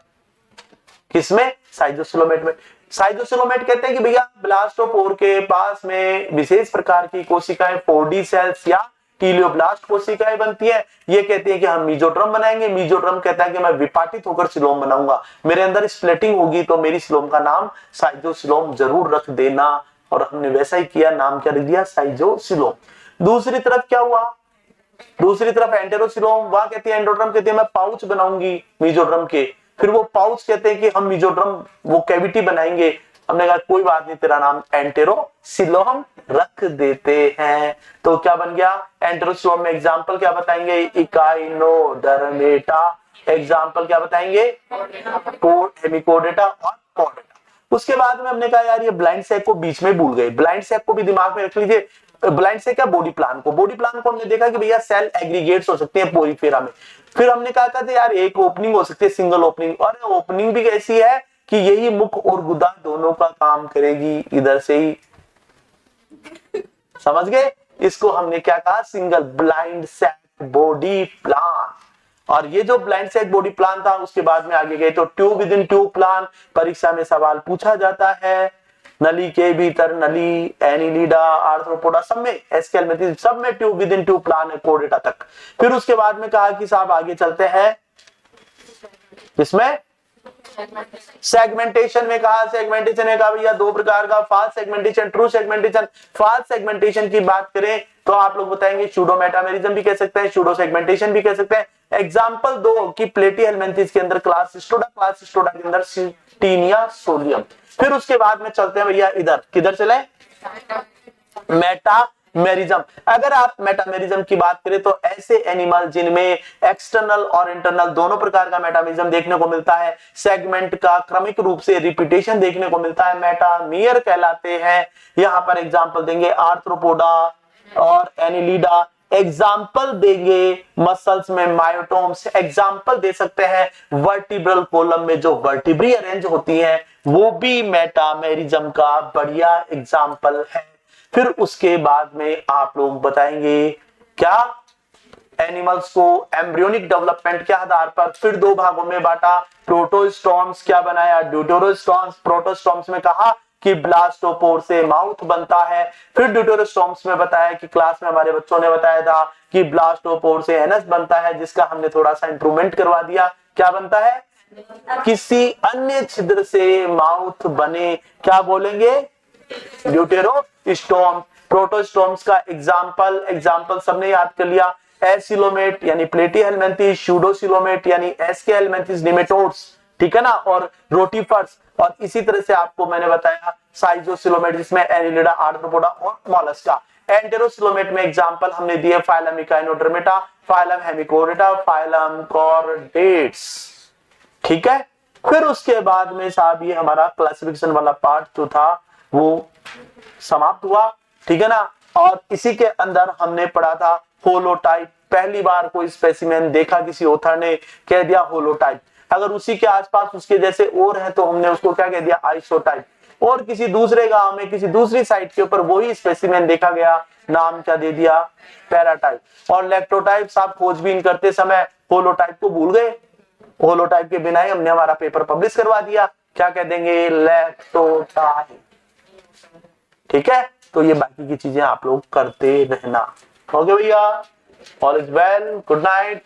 किसमें, साइजोसिलोमेट में। साइजोसिलोमेट कहते हैं कि भैया ब्लास्टोपोर के पास में विशेष प्रकार की कोशिकाएं 4D सेल्स या टीलियोब्लास्ट कोशिकाएं बनती है। ये कहती है कि हम मीजोड्रम बनाएंगे, मीजोड्रम कहता है कि मैं विपाटित होकर सिलोम बनाऊंगा, मेरे अंदर स्प्लिटिंग होगी तो मेरी सिलोम का नाम साइजोसिलोम जरूर रख देना। और हमने वैसा ही किया, नाम क्या रख दिया, साइजोसिलोम। दूसरी तरफ क्या हुआ, दूसरी तरफ एंटेरोसिलोम, वहां कहती है एंडोड्रम कहती है मैं पाउच बनाऊंगी मीजोड्रम के। फिर वो पाउच कहते हैं कि हम मीजोड्रम वो कैविटी बनाएंगे, हमने कहा कोई बात नहीं, तेरा नाम एंटेरोसिलोम रख देते हैं। तो क्या बन गया एंटेरोसिलोम में एग्जाम्पल क्या बताएंगे, इकाइनोडर्मेटा, एग्जाम्पल क्या बताएंगे, हेमिकोडेटा और कॉर्डेटा। उसके बाद में हमने कहा यार ये ब्लाइंड सैक को बीच में भूल गए, ब्लाइंड सैक को भी दिमाग में रख लीजिए। ब्लाइंड सैक क्या, बॉडी प्लान को, बॉडी प्लान को हमने देखा कि भैया सेल एग्रीगेट्स हो सकते हैं पोरीफेरा में। फिर हमने कहा था यार एक ओपनिंग हो सकती है, सिंगल ओपनिंग, और ओपनिंग भी कैसी है कि यही मुख और गुदा दोनों का काम करेगी, इधर से ही, समझ गए। इसको हमने क्या कहा, single blind sac body plan. और ये जो ब्लाइंड सैक बॉडी प्लान था उसके बाद में आगे गए तो tube with in tube plan, परीक्षा में सवाल पूछा जाता है। नली के भीतर नली, एनिलिडा, आर्थ्रोपोडा, सब में एस्केल सब में tube with in tube plan है कोर्डेटा तक। फिर उसके बाद में कहा कि साहब आगे चलते हैं, इसमें सेगमेंटेशन में कहा, सेगमेंटेशन में कहा भैया दो प्रकार का, false segmentation, true segmentation. False segmentation की बात करें तो आप लोग बताएंगे सूडो मेटामेरिज्म भी कह सकते हैं, सूडो सेगमेंटेशन भी कह सकते हैं। एग्जांपल दो कि प्लेटीहेलमिन्थेस के अंदर क्लास सिस्टोडा के अंदर सिटीनिया सोलियम। फिर उसके बाद में चलते हैं भैया इधर, किधर चले, मेटामेरिज्म। अगर आप मेटामेरिज्म की बात करें तो ऐसे एनिमल जिनमें एक्सटर्नल और इंटरनल दोनों प्रकार का मेटामेरिज्म देखने को मिलता है, सेगमेंट का क्रमिक रूप से रिपीटेशन देखने को मिलता है, मेटामियर कहलाते हैं। यहां पर एग्जांपल देंगे आर्थ्रोपोडा और एनिलिडा, एग्जाम्पल देंगे मसल्स में मायोटोम्स, एग्जाम्पल दे सकते हैं वर्टिब्रल कॉलम में जो वर्टिब्री अरेंज होती है, वो भी मेटामेरिज्म का बढ़िया एग्जाम्पल है। फिर उसके बाद में आप लोग बताएंगे क्या, एनिमल्स को एम्ब्रियोनिक डेवलपमेंट के आधार पर फिर दो भागों में बांटा, प्रोटोस्टॉर्म्स क्या बनाया, ड्यूटेरोस्टॉर्म्स। प्रोटोस्टॉर्म्स में कहा कि ब्लास्टोपोर से माउथ बनता है। फिर ड्यूटेरोस्टॉर्म्स में बताया कि क्लास में हमारे बच्चों ने बताया था कि ब्लास्टोपोर से एनस बनता है, जिसका हमने थोड़ा सा इंप्रूवमेंट करवा दिया। क्या बनता है, किसी अन्य छिद्र से माउथ बने, क्या बोलेंगे, ड्यूटेरोस्टॉर्म। प्रोटोस्टॉर्म्स का एग्जाम्पल सबने याद कर लिया, एसिलोमेट यानी प्लेटीहेलमिन्थेस, सूडोसिलोमेट यानी एस्केहेलमिन्थेस निमेटोड्स, ठीक है ना, और रोटिफर्स। और इसी तरह से आपको मैंने बताया साइजोसिलोमेट जिसमें एनिलिडा, आर्थ्रोपोडा और मोलस्का। एंटेरोसिलोमेट में एग्जांपल हमने दिए phylum Echinodermata, phylum hemichordata, phylum chordates, ठीक है। फिर उसके बाद में साहब ये हमारा क्लासिफिकेशन वाला पार्ट जो था वो समाप्त हुआ, ठीक है ना। और इसी के अंदर हमने पढ़ा था होलोटाइप। पहली बार कोई स्पेसिमेन देखा किसी ऑथर ने, कह दिया होलोटाइप। अगर उसी के आसपास उसके जैसे और है तो हमने उसको क्या कह दिया, आइसोटाइप। और किसी दूसरे गांव में किसी दूसरी साइट के ऊपर वही स्पेसिमेन देखा गया, नाम क्या दे दिया, पैराटाइप। और लैक्टोटाइप साहब खोजबीन करते समय होलोटाइप को भूल गए, होलोटाइप के बिना ही हमने हमारा पेपर पब्लिश करवा दिया, क्या कह देंगे, लैक्टोटाइप, ठीक है। तो ये बाकी की चीजें आप लोग करते रहना। ओके भैया, all is well, good night.